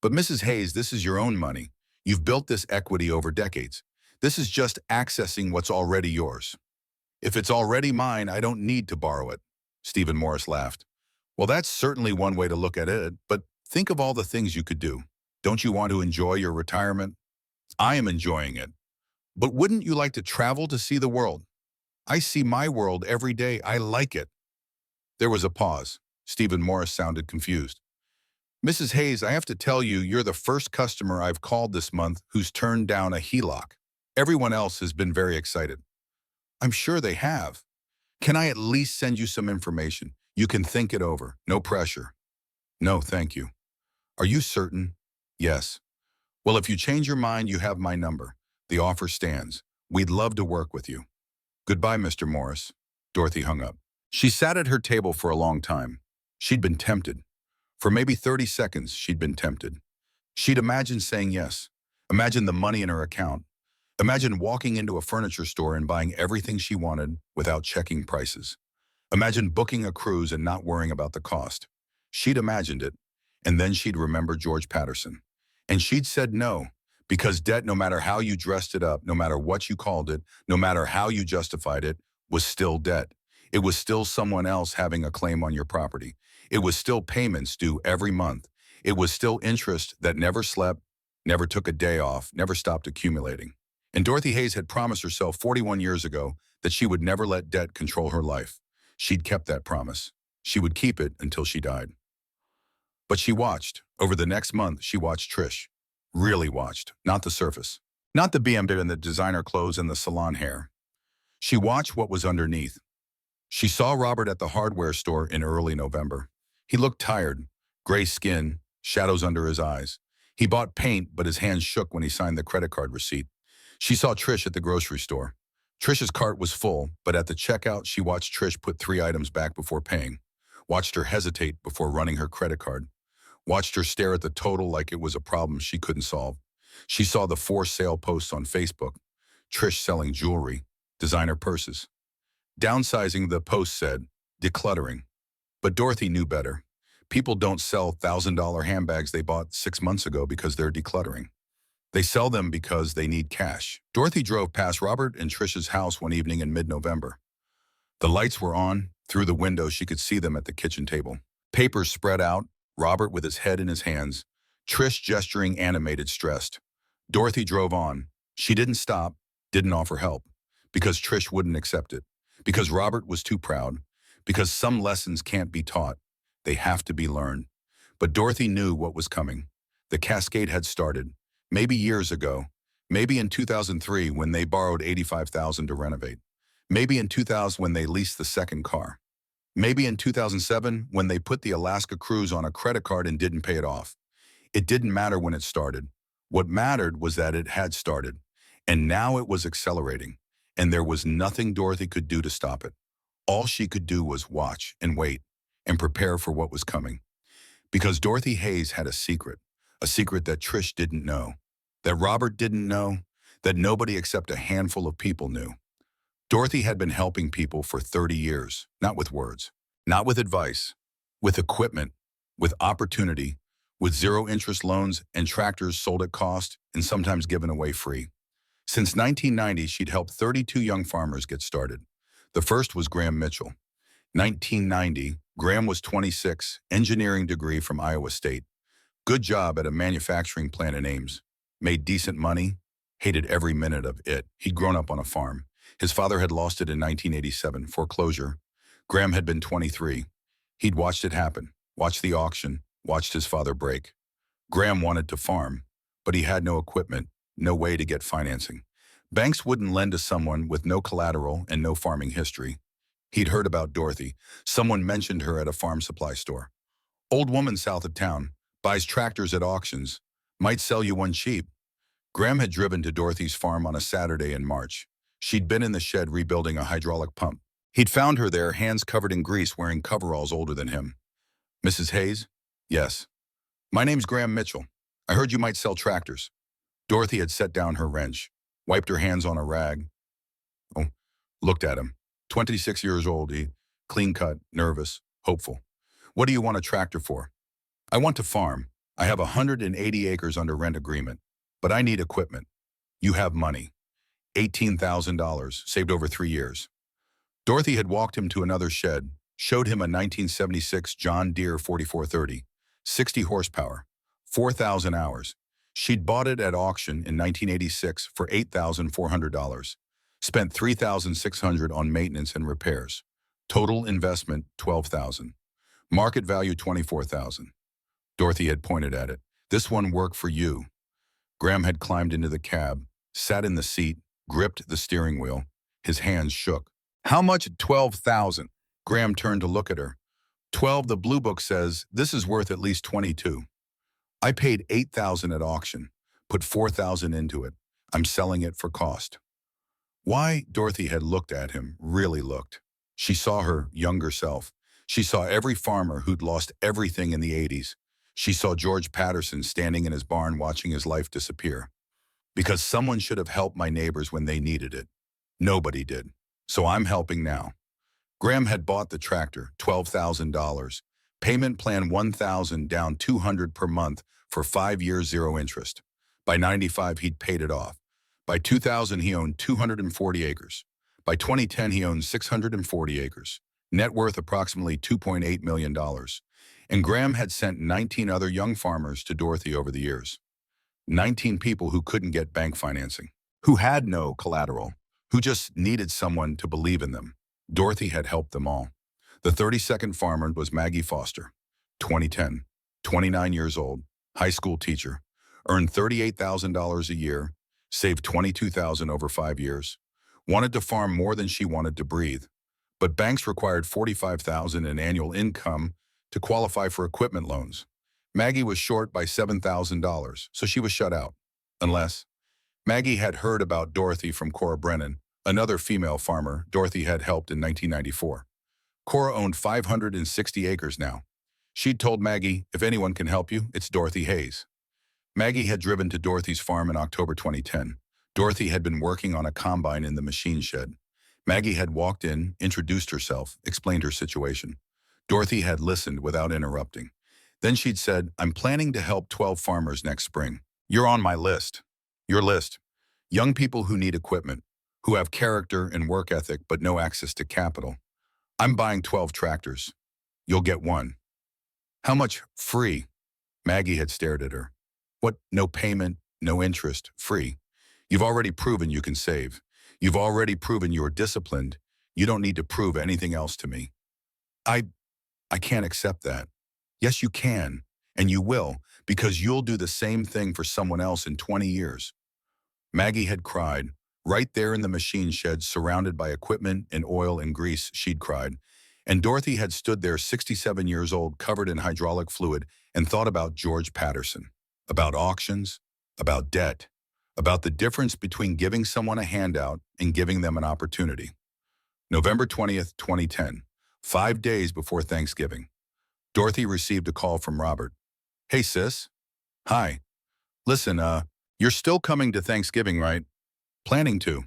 "But Mrs. Hayes, this is your own money. You've built this equity over decades. This is just accessing what's already yours." "If it's already mine, I don't need to borrow it." Stephen Morris laughed. "Well, that's certainly one way to look at it, but think of all the things you could do. Don't you want to enjoy your retirement?" "I am enjoying it. But wouldn't you like to travel to see the world?" "I see my world every day. I like it." There was a pause. Stephen Morris sounded confused. "Mrs. Hayes, I have to tell you, you're the first customer I've called this month who's turned down a HELOC. Everyone else has been very excited." "I'm sure they have. Can I at least send you some information? You can think it over. No pressure." "No, thank you." "Are you certain?" "Yes." "Well, if you change your mind, you have my number. The offer stands. We'd love to work with you." "Goodbye, Mr. Morris." Dorothy hung up. She sat at her table for a long time. She'd been tempted. For maybe 30 seconds, she'd been tempted. She'd imagined saying yes. Imagine the money in her account. Imagine walking into a furniture store and buying everything she wanted without checking prices. Imagine booking a cruise and not worrying about the cost. She'd imagined it, and then she'd remembered George Patterson. And she'd said no, because debt, no matter how you dressed it up, no matter what you called it, no matter how you justified it, was still debt. It was still someone else having a claim on your property. It was still payments due every month. It was still interest that never slept, never took a day off, never stopped accumulating. And Dorothy Hayes had promised herself 41 years ago that she would never let debt control her life. She'd kept that promise. She would keep it until she died. But she watched. Over the next month, she watched Trish. Really watched, not the surface. Not the BMW and the designer clothes and the salon hair. She watched what was underneath. She saw Robert at the hardware store in early November. He looked tired, gray skin, shadows under his eyes. He bought paint, but his hands shook when he signed the credit card receipt. She saw Trish at the grocery store. Trish's cart was full, but at the checkout, she watched Trish put 3 items back before paying. Watched her hesitate before running her credit card. Watched her stare at the total like it was a problem she couldn't solve. She saw the 4 sale posts on Facebook. Trish selling jewelry, designer purses. Downsizing, the post said, decluttering. But Dorothy knew better. People don't sell $1,000 handbags they bought 6 months ago because they're decluttering. They sell them because they need cash. Dorothy drove past Robert and Trish's house one evening in mid-November. The lights were on. Through the window, she could see them at the kitchen table. Papers spread out, Robert with his head in his hands, Trish gesturing animated, stressed. Dorothy drove on. She didn't stop, didn't offer help. because Trish wouldn't accept it, because Robert was too proud, because some lessons can't be taught. They have to be learned. But Dorothy knew what was coming. The cascade had started, maybe years ago, maybe in 2003 when they borrowed $85,000 to renovate, maybe in 2000 when they leased the second car, maybe in 2007 when they put the Alaska cruise on a credit card and didn't pay it off. It didn't matter when it started. What mattered was that it had started, and now it was accelerating, and there was nothing Dorothy could do to stop it. All she could do was watch and wait and prepare for what was coming. Because Dorothy Hayes had a secret that Trish didn't know, that Robert didn't know, that nobody except a handful of people knew. Dorothy had been helping people for 30 years, not with words, not with advice, with equipment, with opportunity, with zero-interest loans and tractors sold at cost and sometimes given away free. Since 1990, she'd helped 32 young farmers get started. The first was Graham Mitchell. 1990, Graham was 26, engineering degree from Iowa State. Good job at a manufacturing plant in Ames. Made decent money, hated every minute of it. He'd grown up on a farm. His father had lost it in 1987, foreclosure. Graham had been 23. He'd watched it happen, watched the auction, watched his father break. Graham wanted to farm, but he had no equipment, no way to get financing. Banks wouldn't lend to someone with no collateral and no farming history. He'd heard about Dorothy. Someone mentioned her at a farm supply store. Old woman south of town, buys tractors at auctions, might sell you one cheap. Graham had driven to Dorothy's farm on a Saturday in March. She'd been in the shed rebuilding a hydraulic pump. He'd found her there, hands covered in grease, wearing coveralls older than him. "Mrs. Hayes?" "Yes." "My name's Graham Mitchell. I heard you might sell tractors." Dorothy had set down her wrench, wiped her hands on a rag. Oh, looked at him. 26 years old, he clean-cut, nervous, hopeful. "What do you want a tractor for?" "I want to farm. I have 180 acres under rent agreement, but I need equipment." "You have money." $18,000, saved over 3 years. Dorothy had walked him to another shed, showed him a 1976 John Deere 4430, 60 horsepower, 4,000 hours. She'd bought it at auction in 1986 for $8,400. Spent $3,600 on maintenance and repairs. Total investment, $12,000. Market value, $24,000. Dorothy had pointed at it. "This one worked for you." Graham had climbed into the cab, sat in the seat, gripped the steering wheel. His hands shook. "How much?" "12,000. Graham turned to look at her. 12, the blue book says, this is worth at least 22. I paid 8,000 at auction, put 4,000 into it. I'm selling it for cost." Why? Dorothy had looked at him, really looked. She saw her younger self. She saw every farmer who'd lost everything in the 80s. She saw George Patterson standing in his barn watching his life disappear. "Because someone should have helped my neighbors when they needed it. Nobody did. So I'm helping now." Graham had bought the tractor, $12,000. Payment plan $1,000, down $200 per month for 5 years, zero interest. By 95, he'd paid it off. By 2000, he owned 240 acres. By 2010, he owned 640 acres. Net worth approximately $2.8 million. And Graham had sent 19 other young farmers to Dorothy over the years. 19 people who couldn't get bank financing, who had no collateral, who just needed someone to believe in them. Dorothy had helped them all. The 32nd farmer was Maggie Foster, 2010, 29 years old, high school teacher, earned $38,000 a year, saved $22,000 over 5 years, wanted to farm more than she wanted to breathe, but banks required $45,000 in annual income to qualify for equipment loans. Maggie was short by $7,000, so she was shut out. Unless Maggie had heard about Dorothy from Cora Brennan, another female farmer Dorothy had helped in 1994. Cora owned 560 acres now. She'd told Maggie, "If anyone can help you, it's Dorothy Hayes." Maggie had driven to Dorothy's farm in October 2010. Dorothy had been working on a combine in the machine shed. Maggie had walked in, introduced herself, explained her situation. Dorothy had listened without interrupting. Then she'd said, "I'm planning to help 12 farmers next spring. You're on my list." Your list. Young people who need equipment, who have character and work ethic but no access to capital. "I'm buying 12 tractors. You'll get one." "How much?" "Free." Maggie had stared at her. "What? No payment, no interest, free. You've already proven you can save. You've already proven you're disciplined. You don't need to prove anything else to me. I, I can't accept that. Yes, you can, and you will, because you'll do the same thing for someone else in 20 years. Maggie had cried. Right there in the machine shed, surrounded by equipment and oil and grease, she'd cried. And Dorothy had stood there 67 years old, covered in hydraulic fluid, and thought about George Patterson, about auctions, about debt, about the difference between giving someone a handout and giving them an opportunity. November 20th, 2010, 5 days before Thanksgiving. Dorothy received a call from Robert. Hey, sis. Hi. Listen, you're still coming to Thanksgiving, right? Planning to.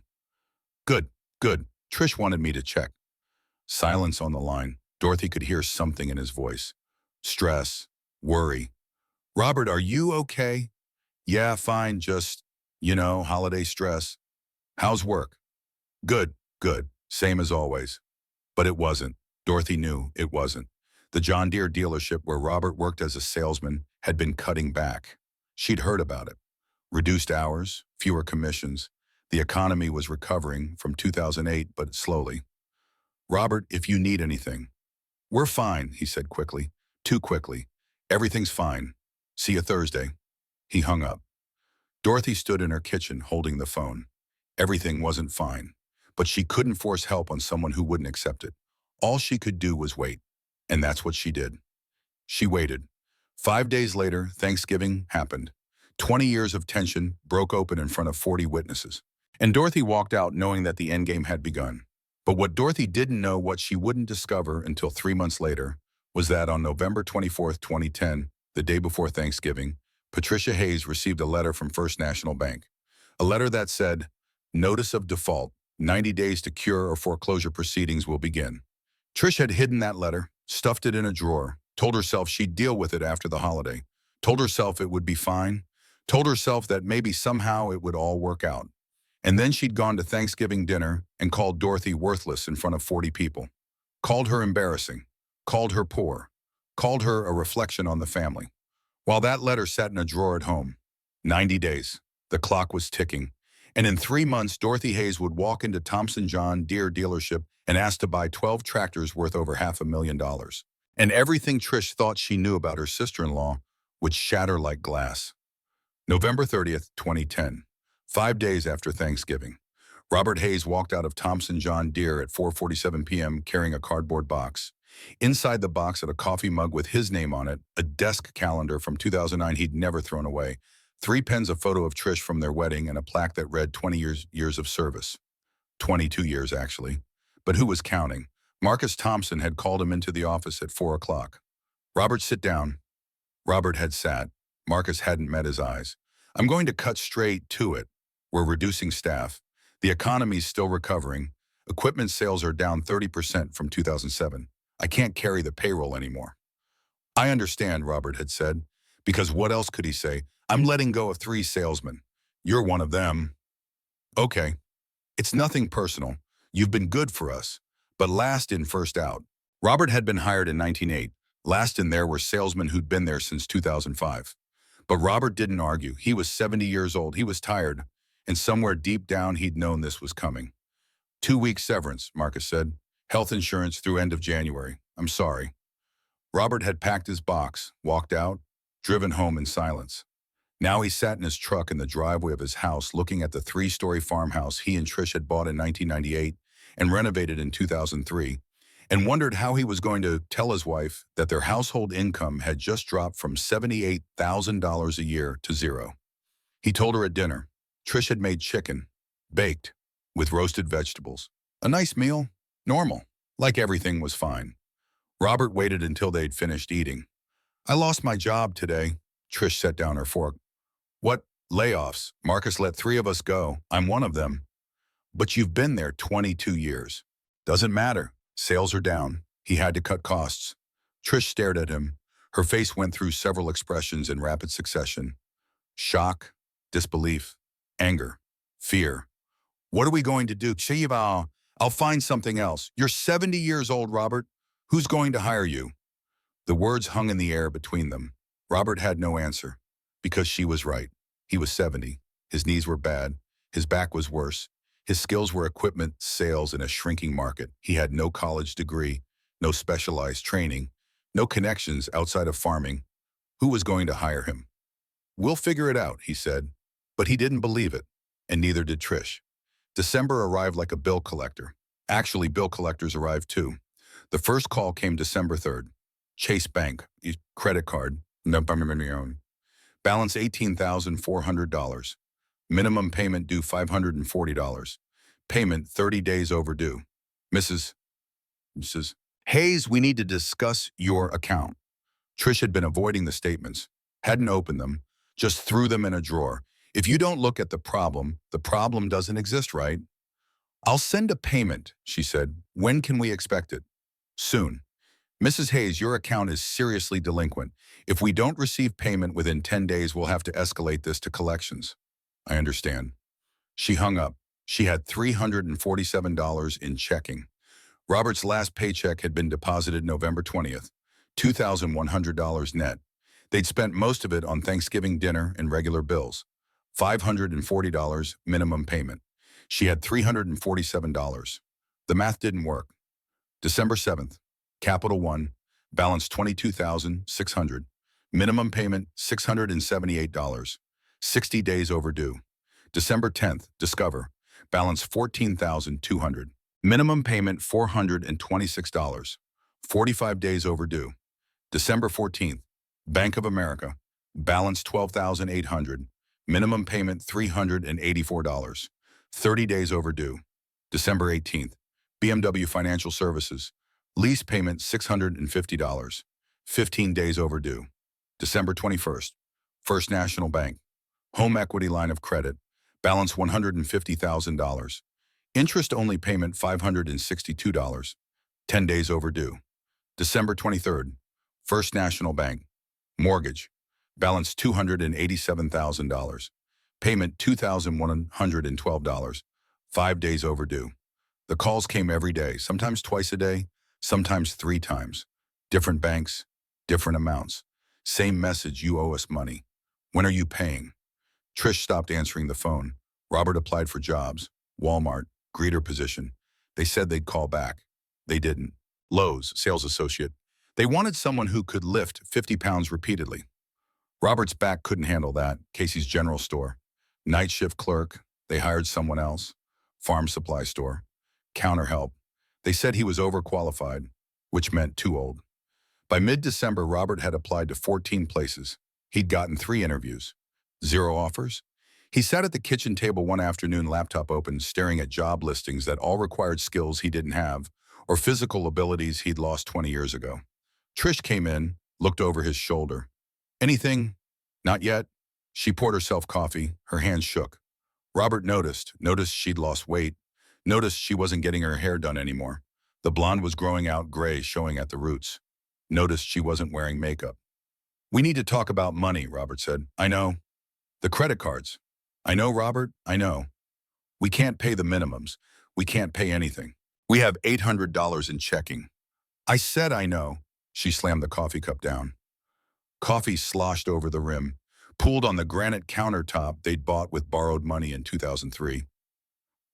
Good, good. Trish wanted me to check. Silence on the line. Dorothy could hear something in his voice. Stress, worry. Robert, are you okay? Yeah, fine, just, holiday stress. How's work? Good, good. Same as always. But it wasn't. Dorothy knew it wasn't. The John Deere dealership where Robert worked as a salesman had been cutting back. She'd heard about it. Reduced hours, fewer commissions. The economy was recovering from 2008, but slowly. Robert, if you need anything. We're fine, he said quickly. Too quickly. Everything's fine. See you Thursday. He hung up. Dorothy stood in her kitchen holding the phone. Everything wasn't fine, but she couldn't force help on someone who wouldn't accept it. All she could do was wait, and that's what she did. She waited. 5 days later, Thanksgiving happened. 20 years of tension broke open in front of 40 witnesses. And Dorothy walked out knowing that the endgame had begun. But what Dorothy didn't know, what she wouldn't discover until 3 months later, was that on November 24th, 2010, the day before Thanksgiving, Patricia Hayes received a letter from First National Bank. A letter that said, Notice of default, 90 days to cure or foreclosure proceedings will begin. Trish had hidden that letter, stuffed it in a drawer, told herself she'd deal with it after the holiday, told herself it would be fine, told herself that maybe somehow it would all work out. And then she'd gone to Thanksgiving dinner and called Dorothy worthless in front of 40 people. Called her embarrassing. Called her poor. Called her a reflection on the family. While that letter sat in a drawer at home. 90 days. The clock was ticking. And in 3 months, Dorothy Hayes would walk into Thompson John Deere dealership and ask to buy 12 tractors worth over $500,000. And everything Trish thought she knew about her sister-in-law would shatter like glass. November 30th, 2010. 5 days after Thanksgiving. Robert Hayes walked out of Thompson John Deere at 4:47 p.m. carrying a cardboard box. Inside the box had a coffee mug with his name on it, a desk calendar from 2009 he'd never thrown away, 3 pens, a photo of Trish from their wedding, and a plaque that read 20 years of service. 22 years, actually. But who was counting? Marcus Thompson had called him into the office at 4 o'clock. Robert, sit down. Robert had sat. Marcus hadn't met his eyes. I'm going to cut straight to it. We're reducing staff. The economy's still recovering. Equipment sales are down 30% from 2007. I can't carry the payroll anymore. I understand, Robert had said, because what else could he say? I'm letting go of 3 salesmen. You're one of them. Okay. It's nothing personal. You've been good for us. But last in, first out. Robert had been hired in 1908. Last in there were salesmen who'd been there since 2005. But Robert didn't argue. He was 70 years old. He was tired. And somewhere deep down, he'd known this was coming. 2 weeks severance, Marcus said. Health insurance through end of January. I'm sorry. Robert had packed his box, walked out, driven home in silence. Now he sat in his truck in the driveway of his house looking at the 3-story farmhouse he and Trish had bought in 1998 and renovated in 2003, and wondered how he was going to tell his wife that their household income had just dropped from $78,000 a year to zero. He told her at dinner. Trish had made chicken, baked, with roasted vegetables. A nice meal, normal, like everything was fine. Robert waited until they'd finished eating. I lost my job today. Trish set down her fork. What? Layoffs. Marcus let 3 of us go. I'm one of them. But you've been there 22 years. Doesn't matter. Sales are down. He had to cut costs. Trish stared at him. Her face went through several expressions in rapid succession. Shock, disbelief, anger, fear. What are we going to do? I'll find something else. You're 70 years old, Robert. Who's going to hire you? The words hung in the air between them. Robert had no answer. Because she was right. He was 70. His knees were bad. His back was worse. His skills were equipment sales in a shrinking market. He had no college degree, no specialized training, no connections outside of farming. Who was going to hire him? "We'll figure it out," he said. But he didn't believe it, and neither did Trish. December arrived like a bill collector. Actually, bill collectors arrived too. The first call came December 3rd. Chase Bank, credit card, no, balance $18,400. Minimum payment due $540. Payment 30 days overdue. Mrs. Hayes, we need to discuss your account. Trish had been avoiding the statements, hadn't opened them, just threw them in a drawer. If you don't look at the problem doesn't exist, right? "I'll send a payment," she said. "When can we expect it?" "Soon. Mrs. Hayes, your account is seriously delinquent. If we don't receive payment within 10 days, we'll have to escalate this to collections." "I understand." She hung up. She had $347 in checking. Robert's last paycheck had been deposited November 20th, $2,100 net. They'd spent most of it on Thanksgiving dinner and regular bills. $540 minimum payment. She had $347. The math didn't work. December 7th, Capital One, balance $22,600. Minimum payment $678. 60 days overdue. December 10th, Discover, balance $14,200. Minimum payment $426. 45 days overdue. December 14th, Bank of America, balance $12,800. Minimum payment $384. 30 days overdue. December 18th, BMW Financial Services, lease payment $650. 15 days overdue. December 21st, First National Bank, home equity line of credit, balance $150,000. Interest-only payment $562. 10 days overdue. December 23rd, First National Bank, mortgage, balance $287,000. Payment $2,112. 5 days overdue. The calls came every day, sometimes twice a day, sometimes 3 times. Different banks, different amounts. Same message, "You owe us money. When are you paying?" Trish stopped answering the phone. Robert applied for jobs. Walmart, greeter position. They said they'd call back. They didn't. Lowe's, sales associate. They wanted someone who could lift 50 pounds repeatedly. Robert's back couldn't handle that. Casey's General Store. Night shift clerk. They hired someone else. Farm supply store. Counter help. They said he was overqualified, which meant too old. By mid-December, Robert had applied to 14 places. He'd gotten 3 interviews. 0 offers. He sat at the kitchen table one afternoon, laptop open, staring at job listings that all required skills he didn't have or physical abilities he'd lost 20 years ago. Trish came in, looked over his shoulder. "Anything?" "Not yet." She poured herself coffee. Her hands shook. Robert noticed she'd lost weight, noticed she wasn't getting her hair done anymore. The blonde was growing out, gray showing at the roots. Noticed she wasn't wearing makeup. "We need to talk about money," Robert said. "I know." "The credit cards." "I know, Robert, I know. We can't pay the minimums. We can't pay anything. We have $800 in checking." "I said I know." She slammed the coffee cup down. Coffee sloshed over the rim, pooled on the granite countertop they'd bought with borrowed money in 2003.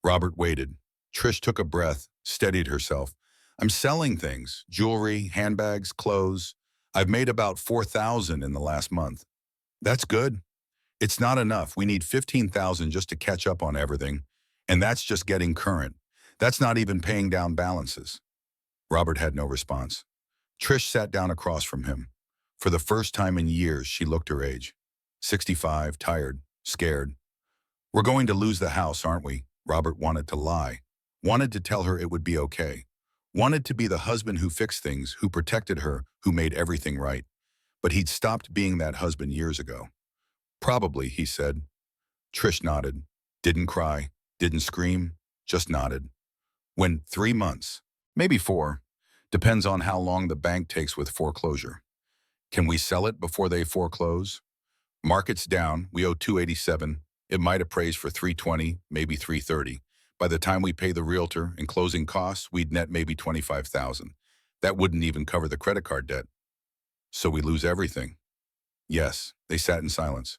Robert waited. Trish took a breath, steadied herself. "I'm selling things, jewelry, handbags, clothes. I've made about $4,000 in the last month." "That's good." "It's not enough. We need $15,000 just to catch up on everything. And that's just getting current. That's not even paying down balances." Robert had no response. Trish sat down across from him. For the first time in years, she looked her age. 65, tired, scared. "We're going to lose the house, aren't we?" Robert wanted to lie. Wanted to tell her it would be okay. Wanted to be the husband who fixed things, who protected her, who made everything right. But he'd stopped being that husband years ago. "Probably," he said. Trish nodded. Didn't cry, didn't scream, just nodded. "When 3 months, maybe 4, depends on how long the bank takes with foreclosure." "Can we sell it before they foreclose?" "Market's down, we owe 287. It might appraise for 320, maybe 330. By the time we pay the realtor and closing costs, we'd net maybe 25,000. That wouldn't even cover the credit card debt." "So we lose everything?" "Yes." They sat in silence.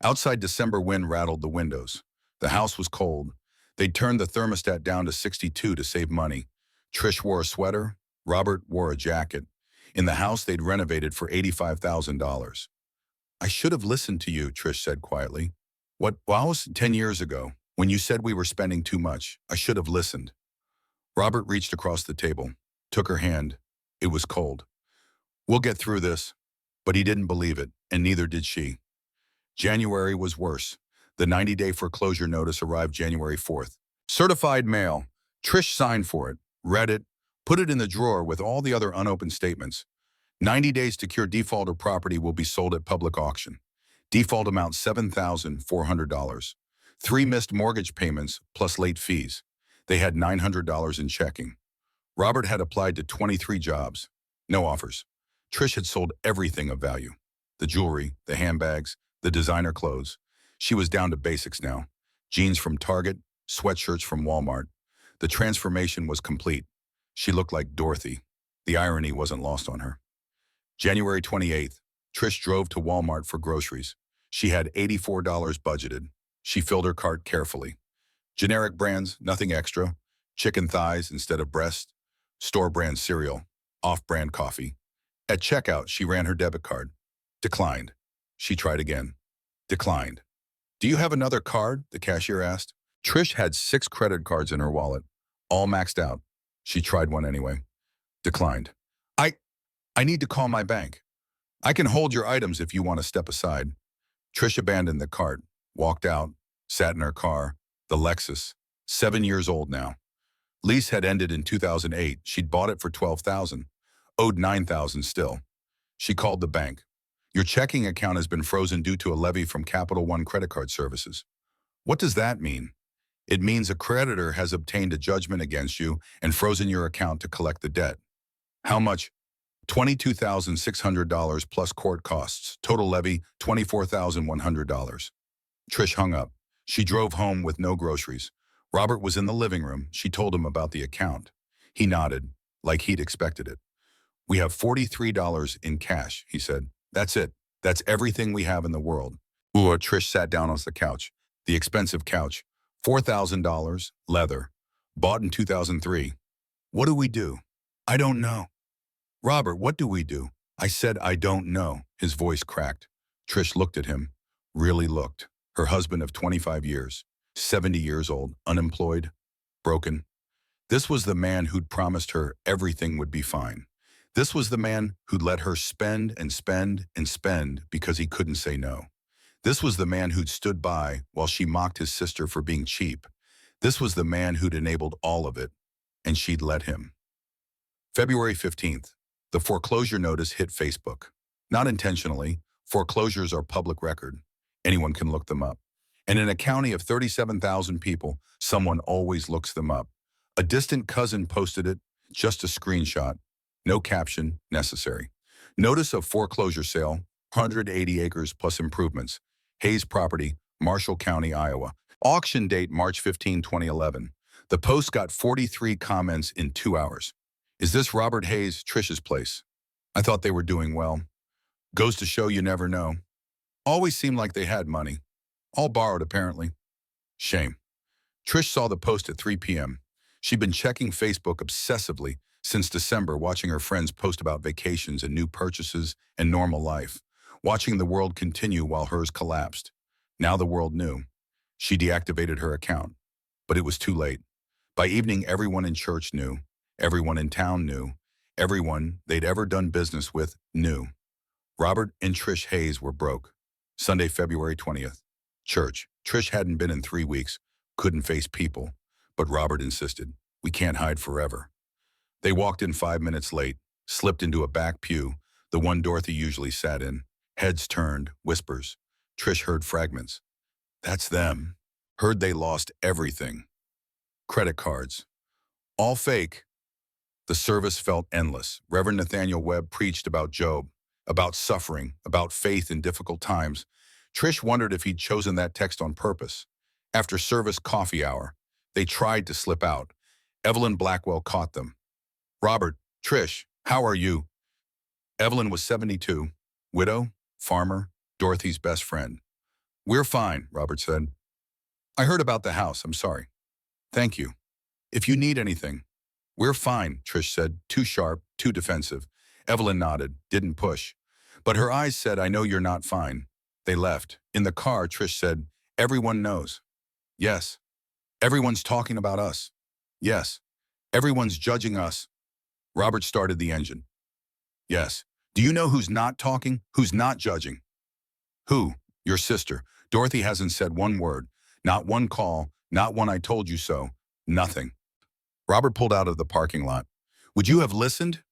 Outside, December wind rattled the windows. The house was cold. They turned the thermostat down to 62 to save money. Trish wore a sweater. Robert wore a jacket. In the house they'd renovated for $85,000. I should have listened to you, Trish said quietly. What, well, 10 years ago, when you said we were spending too much, I should have listened. Robert reached across the table, took her hand. It was cold. We'll get through this. But he didn't believe it, and neither did she. January was worse. The 90-day foreclosure notice arrived January 4th. Certified mail. Trish signed for it, read it, put it in the drawer with all the other unopened statements. 90 days to cure default or property will be sold at public auction. Default amount $7,400. 3 missed mortgage payments plus late fees. They had $900 in checking. Robert had applied to 23 jobs. No offers. Trish had sold everything of value. The jewelry, the handbags, the designer clothes. She was down to basics now. Jeans from Target, sweatshirts from Walmart. The transformation was complete. She looked like Dorothy. The irony wasn't lost on her. January 28th, Trish drove to Walmart for groceries. She had $84 budgeted. She filled her cart carefully. Generic brands, nothing extra. Chicken thighs instead of breast. Store-brand cereal. Off-brand coffee. At checkout, she ran her debit card. Declined. She tried again. Declined. Do you have another card? The cashier asked. Trish had 6 credit cards in her wallet, all maxed out. She tried one anyway. Declined. I need to call my bank. I can hold your items if you want to step aside. Trish abandoned the cart, walked out, sat in her car, the Lexus, 7 years old now. Lease had ended in 2008. She'd bought it for $12,000, owed $9,000 still. She called the bank. Your checking account has been frozen due to a levy from Capital One credit card services. What does that mean? It means a creditor has obtained a judgment against you and frozen your account to collect the debt. How much? $22,600 plus court costs. Total levy, $24,100. Trish hung up. She drove home with no groceries. Robert was in the living room. She told him about the account. He nodded, like he'd expected it. We have $43 in cash, he said. That's it. That's everything we have in the world. Ooh, Trish sat down on the couch. The expensive couch. $4,000, leather. Bought in 2003. What do we do? I don't know. Robert, what do we do? I said, I don't know. His voice cracked. Trish looked at him. Really looked. Her husband of 25 years. 70 years old. Unemployed. Broken. This was the man who'd promised her everything would be fine. This was the man who'd let her spend and spend and spend because he couldn't say no. This was the man who'd stood by while she mocked his sister for being cheap. This was the man who'd enabled all of it, and she'd let him. February 15th. The foreclosure notice hit Facebook. Not intentionally. Foreclosures are public record. Anyone can look them up. And in a county of 37,000 people, someone always looks them up. A distant cousin posted it, just a screenshot. No caption necessary. Notice of foreclosure sale, 180 acres plus improvements. Hayes property, Marshall County, Iowa. Auction date March 15, 2011. The post got 43 comments in 2 hours. Is this Robert Hayes, Trish's place? I thought they were doing well. Goes to show you never know. Always seemed like they had money. All borrowed, apparently. Shame. Trish saw the post at 3 p.m. She'd been checking Facebook obsessively since December, watching her friends post about vacations and new purchases and normal life, watching the world continue while hers collapsed. Now the world knew. She deactivated her account, but it was too late. By evening, everyone in church knew. Everyone in town knew. Everyone they'd ever done business with knew. Robert and Trish Hayes were broke. Sunday, February 20th. Church. Trish hadn't been in 3 weeks, couldn't face people, but Robert insisted. We can't hide forever. They walked in 5 minutes late, slipped into a back pew, the one Dorothy usually sat in. Heads turned, whispers. Trish heard fragments. That's them. Heard they lost everything. Credit cards. All fake. The service felt endless. Reverend Nathaniel Webb preached about Job, about suffering, about faith in difficult times. Trish wondered if he'd chosen that text on purpose. After service coffee hour, they tried to slip out. Evelyn Blackwell caught them. Robert, Trish, how are you? Evelyn was 72, widow, farmer, Dorothy's best friend. We're fine, Robert said. I heard about the house, I'm sorry. Thank you. If you need anything. We're fine, Trish said, too sharp, too defensive. Evelyn nodded, didn't push. But her eyes said, I know you're not fine. They left. In the car, Trish said, everyone knows. Yes. Everyone's talking about us. Yes. Everyone's judging us. Robert started the engine. Yes. Do you know who's not talking? Who's not judging? Who? Your sister. Dorothy hasn't said one word. Not one call. Not one I told you so. Nothing. Robert pulled out of the parking lot. Would you have listened?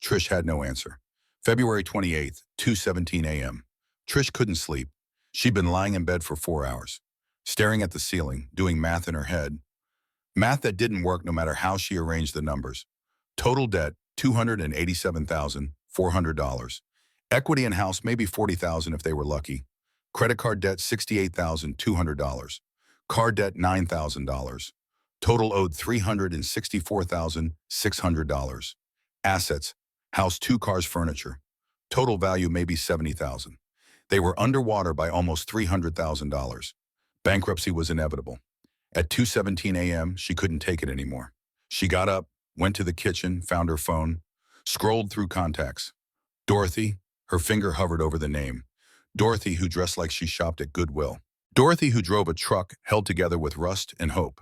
Trish had no answer. February 28th, 2:17 a.m. Trish couldn't sleep. She'd been lying in bed for 4 hours, staring at the ceiling, doing math in her head. Math that didn't work no matter how she arranged the numbers. Total debt, $287,400. Equity in house, maybe $40,000 if they were lucky. Credit card debt, $68,200. Car debt, $9,000. Total owed $364,600. Assets, house, 2 cars, furniture. Total value maybe $70,000. They were underwater by almost $300,000. Bankruptcy was inevitable. At 2:17 a.m., she couldn't take it anymore. She got up, went to the kitchen, found her phone, scrolled through contacts. Dorothy, her finger hovered over the name. Dorothy, who dressed like she shopped at Goodwill. Dorothy, who drove a truck held together with rust and hope.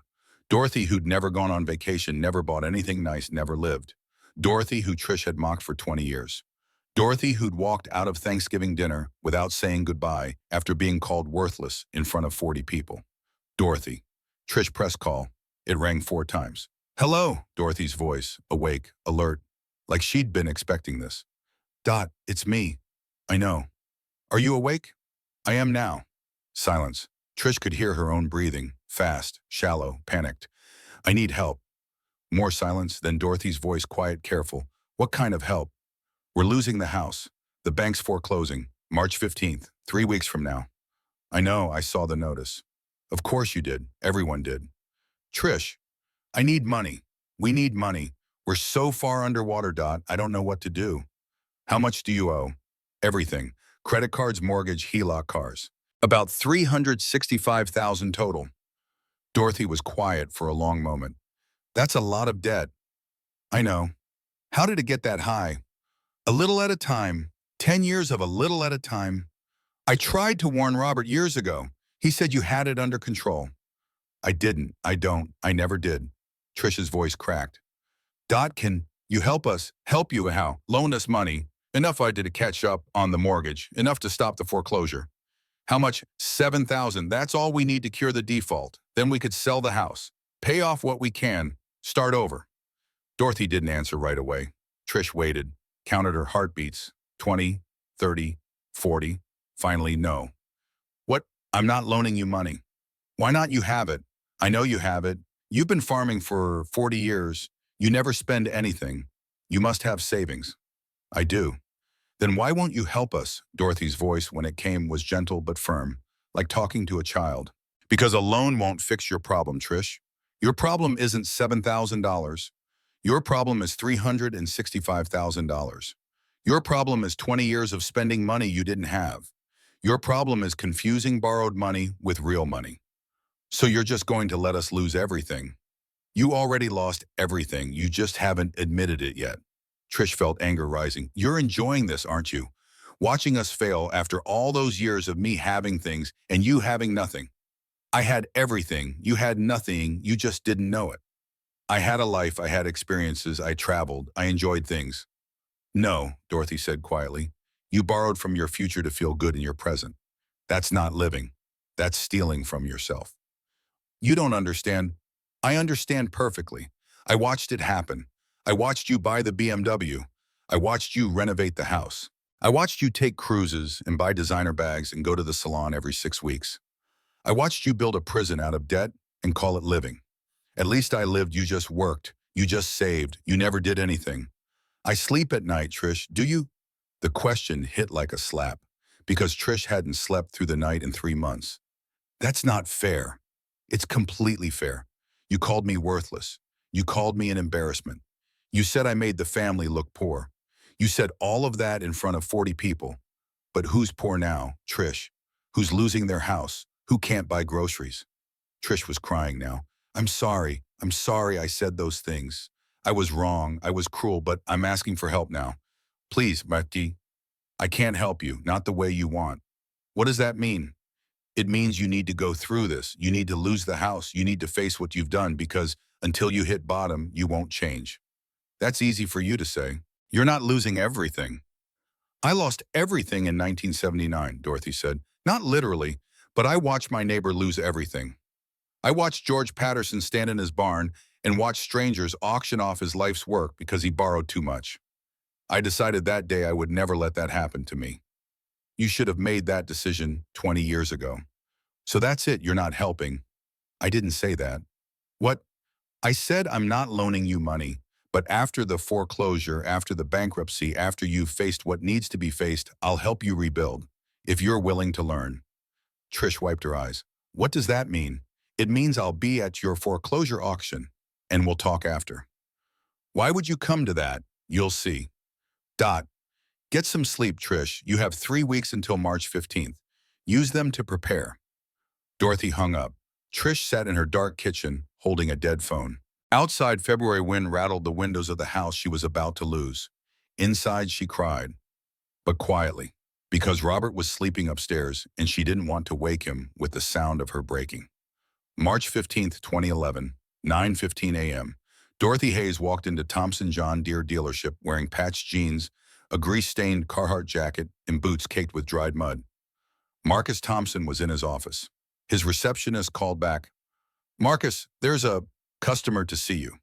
Dorothy, who'd never gone on vacation, never bought anything nice, never lived. Dorothy, who Trish had mocked for 20 years. Dorothy, who'd walked out of Thanksgiving dinner without saying goodbye after being called worthless in front of 40 people. Dorothy. Trish pressed call. It rang 4 times. Hello, Dorothy's voice, awake, alert, like she'd been expecting this. Dot, it's me. I know. Are you awake? I am now. Silence. Trish could hear her own breathing, fast, shallow, panicked. I need help. More silence, then Dorothy's voice, quiet, careful. What kind of help? We're losing the house. The bank's foreclosing. March 15th, 3 weeks from now. I know, I saw the notice. Of course you did. Everyone did. Trish, I need money. We need money. We're so far underwater, Dot, I don't know what to do. How much do you owe? Everything. Credit cards, mortgage, HELOC, cars. About $365,000 total. Dorothy was quiet for a long moment. That's a lot of debt. I know. How did it get that high? A little at a time. 10 years of a little at a time. I tried to warn Robert years ago. He said you had it under control. I didn't. I don't. I never did. Trish's voice cracked. Dot, can you help us? Help you how? Loan us money. Enough I did to catch up on the mortgage. Enough to stop the foreclosure. How much? $7,000. That's all we need to cure the default. Then we could sell the house. Pay off what we can. Start over. Dorothy didn't answer right away. Trish waited, counted her heartbeats. 20, 30, 40. Finally, no. What? I'm not loaning you money. Why not? You have it. I know you have it. You've been farming for 40 years. You never spend anything. You must have savings. I do. Then why won't you help us? Dorothy's voice, when it came, was gentle but firm, like talking to a child. Because a loan won't fix your problem, Trish. Your problem isn't $7,000. Your problem is $365,000. Your problem is 20 years of spending money you didn't have. Your problem is confusing borrowed money with real money. So you're just going to let us lose everything. You already lost everything. You just haven't admitted it yet. Trish felt anger rising. You're enjoying this, aren't you? Watching us fail after all those years of me having things and you having nothing. I had everything. You had nothing. You just didn't know it. I had a life. I had experiences. I traveled. I enjoyed things. No, Dorothy said quietly. You borrowed from your future to feel good in your present. That's not living. That's stealing from yourself. You don't understand. I understand perfectly. I watched it happen. I watched you buy the BMW. I watched you renovate the house. I watched you take cruises and buy designer bags and go to the salon every 6 weeks. I watched you build a prison out of debt and call it living. At least I lived. You just worked. You just saved. You never did anything. I sleep at night, Trish. Do you? The question hit like a slap because Trish hadn't slept through the night in 3 months. That's not fair. It's completely fair. You called me worthless. You called me an embarrassment. You said I made the family look poor. You said all of that in front of 40 people. But who's poor now, Trish? Who's losing their house? Who can't buy groceries? Trish was crying now. I'm sorry. I'm sorry I said those things. I was wrong. I was cruel, but I'm asking for help now. Please, Marty, I can't help you, not the way you want. What does that mean? It means you need to go through this. You need to lose the house. You need to face what you've done because until you hit bottom, you won't change. That's easy for you to say. You're not losing everything. I lost everything in 1979, Dorothy said. Not literally, but I watched my neighbor lose everything. I watched George Patterson stand in his barn and watch strangers auction off his life's work because he borrowed too much. I decided that day I would never let that happen to me. You should have made that decision 20 years ago. So that's it, you're not helping. I didn't say that. What? I said I'm not loaning you money, but after the foreclosure, after the bankruptcy, after you've faced what needs to be faced, I'll help you rebuild, if you're willing to learn. Trish wiped her eyes. What does that mean? It means I'll be at your foreclosure auction, and we'll talk after. Why would you come to that? You'll see. Dot. Get some sleep, Trish. You have 3 weeks until March 15th. Use them to prepare. Dorothy hung up. Trish sat in her dark kitchen, holding a dead phone. Outside, February wind rattled the windows of the house she was about to lose. Inside, she cried, but quietly, because Robert was sleeping upstairs and she didn't want to wake him with the sound of her breaking. March 15th, 2011, 9:15 a.m. Dorothy Hayes walked into Thompson John Deere dealership wearing patched jeans, a grease-stained Carhartt jacket, and boots caked with dried mud. Marcus Thompson was in his office. His receptionist called back, "Marcus, there's a customer to see you."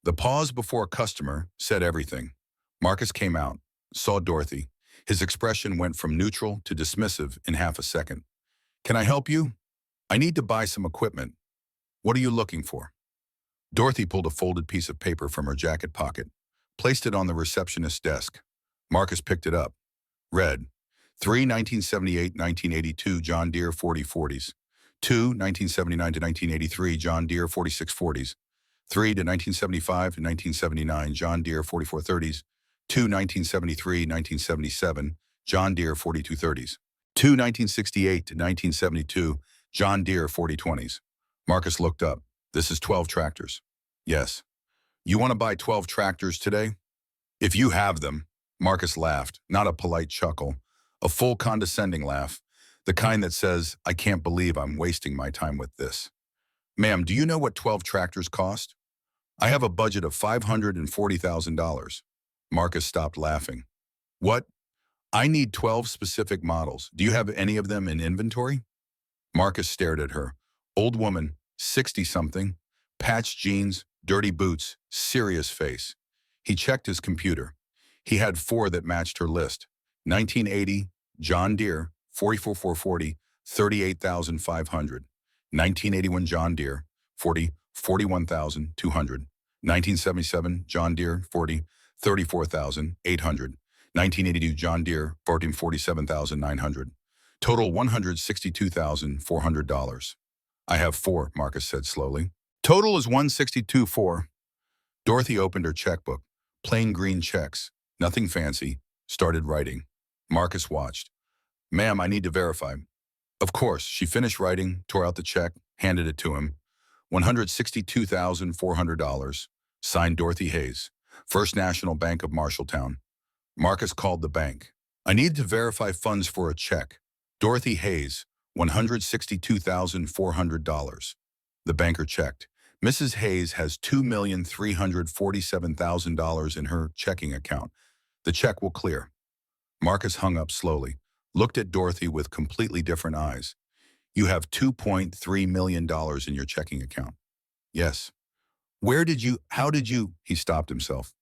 The pause before customer said everything. Marcus came out, saw Dorothy. His expression went from neutral to dismissive in half a second. "Can I help you? I need to buy some equipment. What are you looking for?" Dorothy pulled a folded piece of paper from her jacket pocket, placed it on the receptionist's desk. Marcus picked it up. Read, 3 1978-1982 John Deere 4040s, 2 1979 to 1983 John Deere 4640s, 3 to 1975 to 1979 John Deere 4430s, 2 1973-1977 John Deere 4230s, 2 1968 to 1972 John Deere 4020s. Marcus looked up. "This is 12 tractors." "Yes." "You want to buy 12 tractors today?" "If you have them." Marcus laughed, not a polite chuckle, a full condescending laugh, the kind that says, "I can't believe I'm wasting my time with this." "Ma'am, do you know what 12 tractors cost?" "I have a budget of $540,000. Marcus stopped laughing. "What? I need 12 specific models. Do you have any of them in inventory?" Marcus stared at her. Old woman, 60-something, patched jeans, dirty boots, serious face. He checked his computer. He had 4 that matched her list. 1980, John Deere, 44440, 38,500. 1981 John Deere, 41,200. 1977 John Deere, 34,800. 1982 John Deere, 47,900. Total $162,400. "I have 4, Marcus said slowly. "Total is 162,400. Dorothy opened her checkbook. Plain green checks. Nothing fancy. Started writing. Marcus watched. "Ma'am, I need to verify." "Of course." She finished writing, tore out the check, handed it to him. $162,400. Signed Dorothy Hayes, First National Bank of Marshalltown. Marcus called the bank. "I need to verify funds for a check. Dorothy Hayes, $162,400. The banker checked. "Mrs. Hayes has $2,347,000 in her checking account. The check will clear." Marcus hung up slowly, looked at Dorothy with completely different eyes. "You have $2.3 million in your checking account." "Yes." How did you, he stopped himself.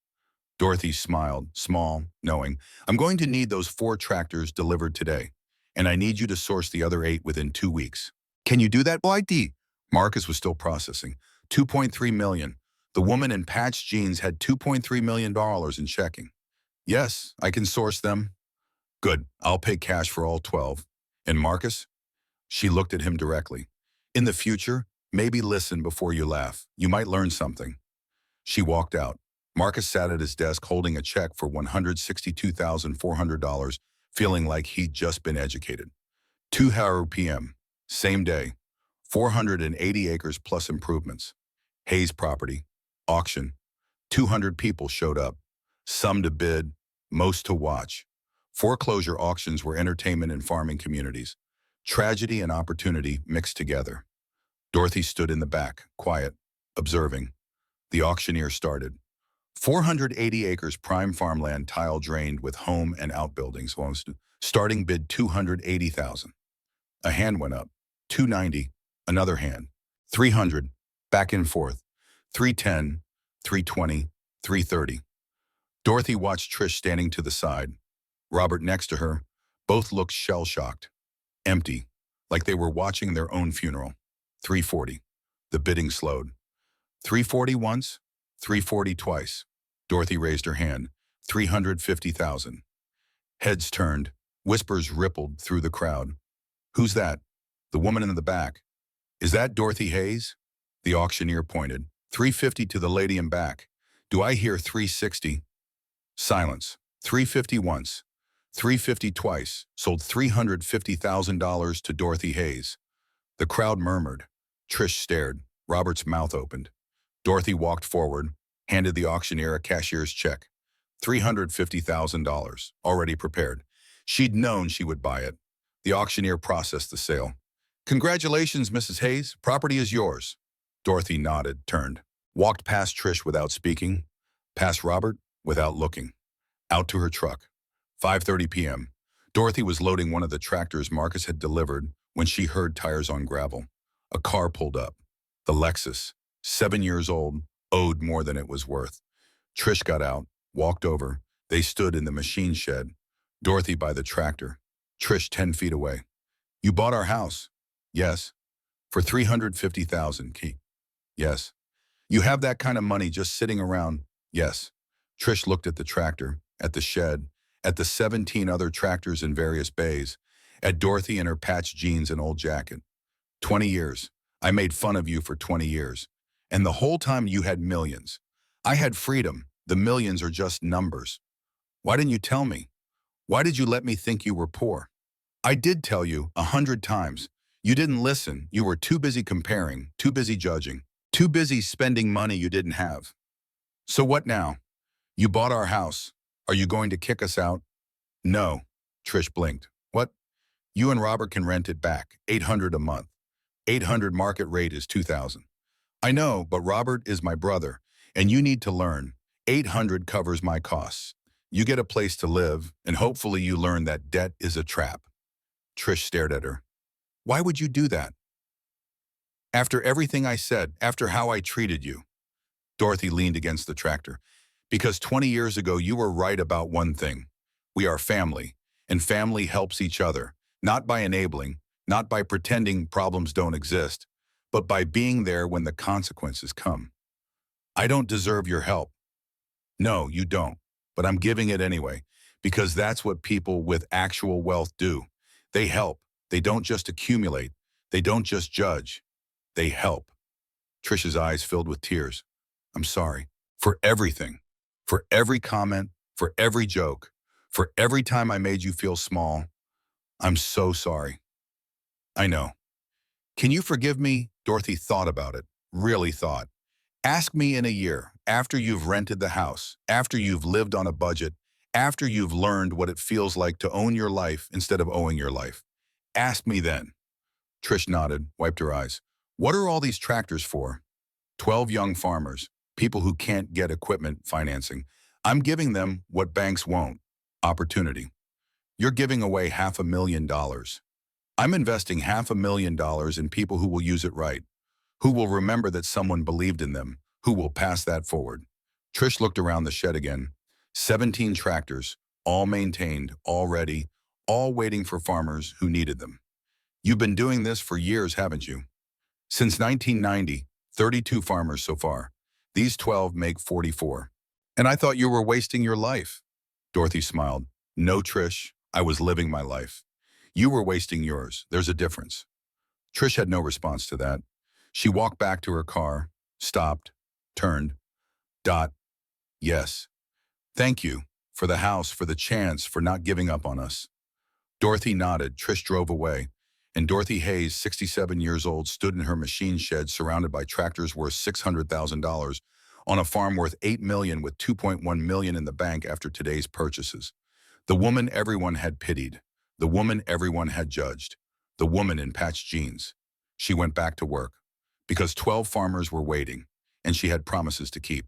Dorothy smiled, small, knowing, "I'm going to need those 4 tractors delivered today, and I need you to source the other 8 within 2 weeks." "Can you do that, YD?" Marcus was still processing. $2.3 million. The woman in patched jeans had $2.3 million in checking. "Yes, I can source them." "Good, I'll pay cash for all 12. And Marcus?" She looked at him directly. "In the future, maybe listen before you laugh. You might learn something." She walked out. Marcus sat at his desk holding a check for $162,400, feeling like he'd just been educated. 2 p.m. Same day. 480 acres plus improvements. Hayes property. Auction. 200 people showed up. Some to bid, most to watch. Foreclosure auctions were entertainment and farming communities. Tragedy and opportunity mixed together. Dorothy stood in the back, quiet, observing. The auctioneer started. 480 acres prime farmland tile drained with home and outbuildings. Starting bid 280,000. A hand went up. 290. Another hand. 300. Back and forth. 310. 320. 330. Dorothy watched Trish standing to the side. Robert next to her. Both looked shell-shocked. Empty. Like they were watching their own funeral. 340. The bidding slowed. 340 once. 340 twice. Dorothy raised her hand. 350,000. Heads turned. Whispers rippled through the crowd. Who's that? The woman in the back. Is that Dorothy Hayes? The auctioneer pointed. 350 to the lady in back. Do I hear 360? Silence. 350 once. 350 twice. Sold $350,000 to Dorothy Hayes. The crowd murmured. Trish stared. Robert's mouth opened. Dorothy walked forward, handed the auctioneer a cashier's check. $350,000, already prepared. She'd known she would buy it. The auctioneer processed the sale. Congratulations, Mrs. Hayes. Property is yours. Dorothy nodded, turned. Walked past Trish without speaking. Past Robert without looking. Out to her truck. 5:30 p.m. Dorothy was loading one of the tractors Marcus had delivered when she heard tires on gravel. A car pulled up. The Lexus, 7 years old, owed more than it was worth. Trish got out, walked over. They stood in the machine shed. Dorothy by the tractor. Trish 10 feet away. You bought our house? Yes. For $350,000, Key. Yes. You have that kind of money just sitting around? Yes. Trish looked at the tractor, at the shed, at the 17 other tractors in various bays, at Dorothy in her patched jeans and old jacket. 20 years. I made fun of you for 20 years. And the whole time you had millions. I had freedom. The millions are just numbers. Why didn't you tell me? Why did you let me think you were poor? I did tell you 100 times. You didn't listen. You were too busy comparing, too busy judging, too busy spending money you didn't have. So what now? You bought our house. Are you going to kick us out? No. Trish blinked. What? You and Robert can rent it back. $800 a month. 800 market rate is 2,000. I know, but Robert is my brother, and you need to learn. 800 covers my costs. You get a place to live, and hopefully you learn that debt is a trap. Trish stared at her. Why would you do that? After everything I said, after how I treated you. Dorothy leaned against the tractor. Because 20 years ago you were right about one thing. We are family, and family helps each other, not by enabling, not by pretending problems don't exist, but by being there when the consequences come. I don't deserve your help. No, you don't, but I'm giving it anyway, because that's what people with actual wealth do. They help. They don't just accumulate. They don't just judge. They help. Trish's eyes filled with tears. I'm sorry. For everything. For every comment. For every joke. For every time I made you feel small. I'm so sorry. I know. Can you forgive me? Dorothy thought about it. Really thought. Ask me in a year, after you've rented the house, after you've lived on a budget, after you've learned what it feels like to own your life instead of owing your life. Ask me then. Trish nodded, wiped her eyes. What are all these tractors for? 12 young farmers, people who can't get equipment financing. I'm giving them what banks won't. Opportunity. You're giving away $500,000. I'm investing $500,000 in people who will use it right, who will remember that someone believed in them, who will pass that forward. Trish looked around the shed again. 17 tractors, all maintained, all ready, all waiting for farmers who needed them. You've been doing this for years, haven't you? Since 1990, 32 farmers so far. These 12 make 44. And I thought you were wasting your life. Dorothy smiled. No, Trish, I was living my life. You were wasting yours. There's a difference. Trish had no response to that. She walked back to her car, stopped, turned. Dot. Yes. Thank you. For the house, for the chance, for not giving up on us. Dorothy nodded. Trish drove away. And Dorothy Hayes, 67 years old, stood in her machine shed surrounded by tractors worth $600,000 on a farm worth $8 million with $2.1 million in the bank after today's purchases. The woman everyone had pitied. The woman everyone had judged. The woman in patched jeans. She went back to work because 12 farmers were waiting, and she had promises to keep.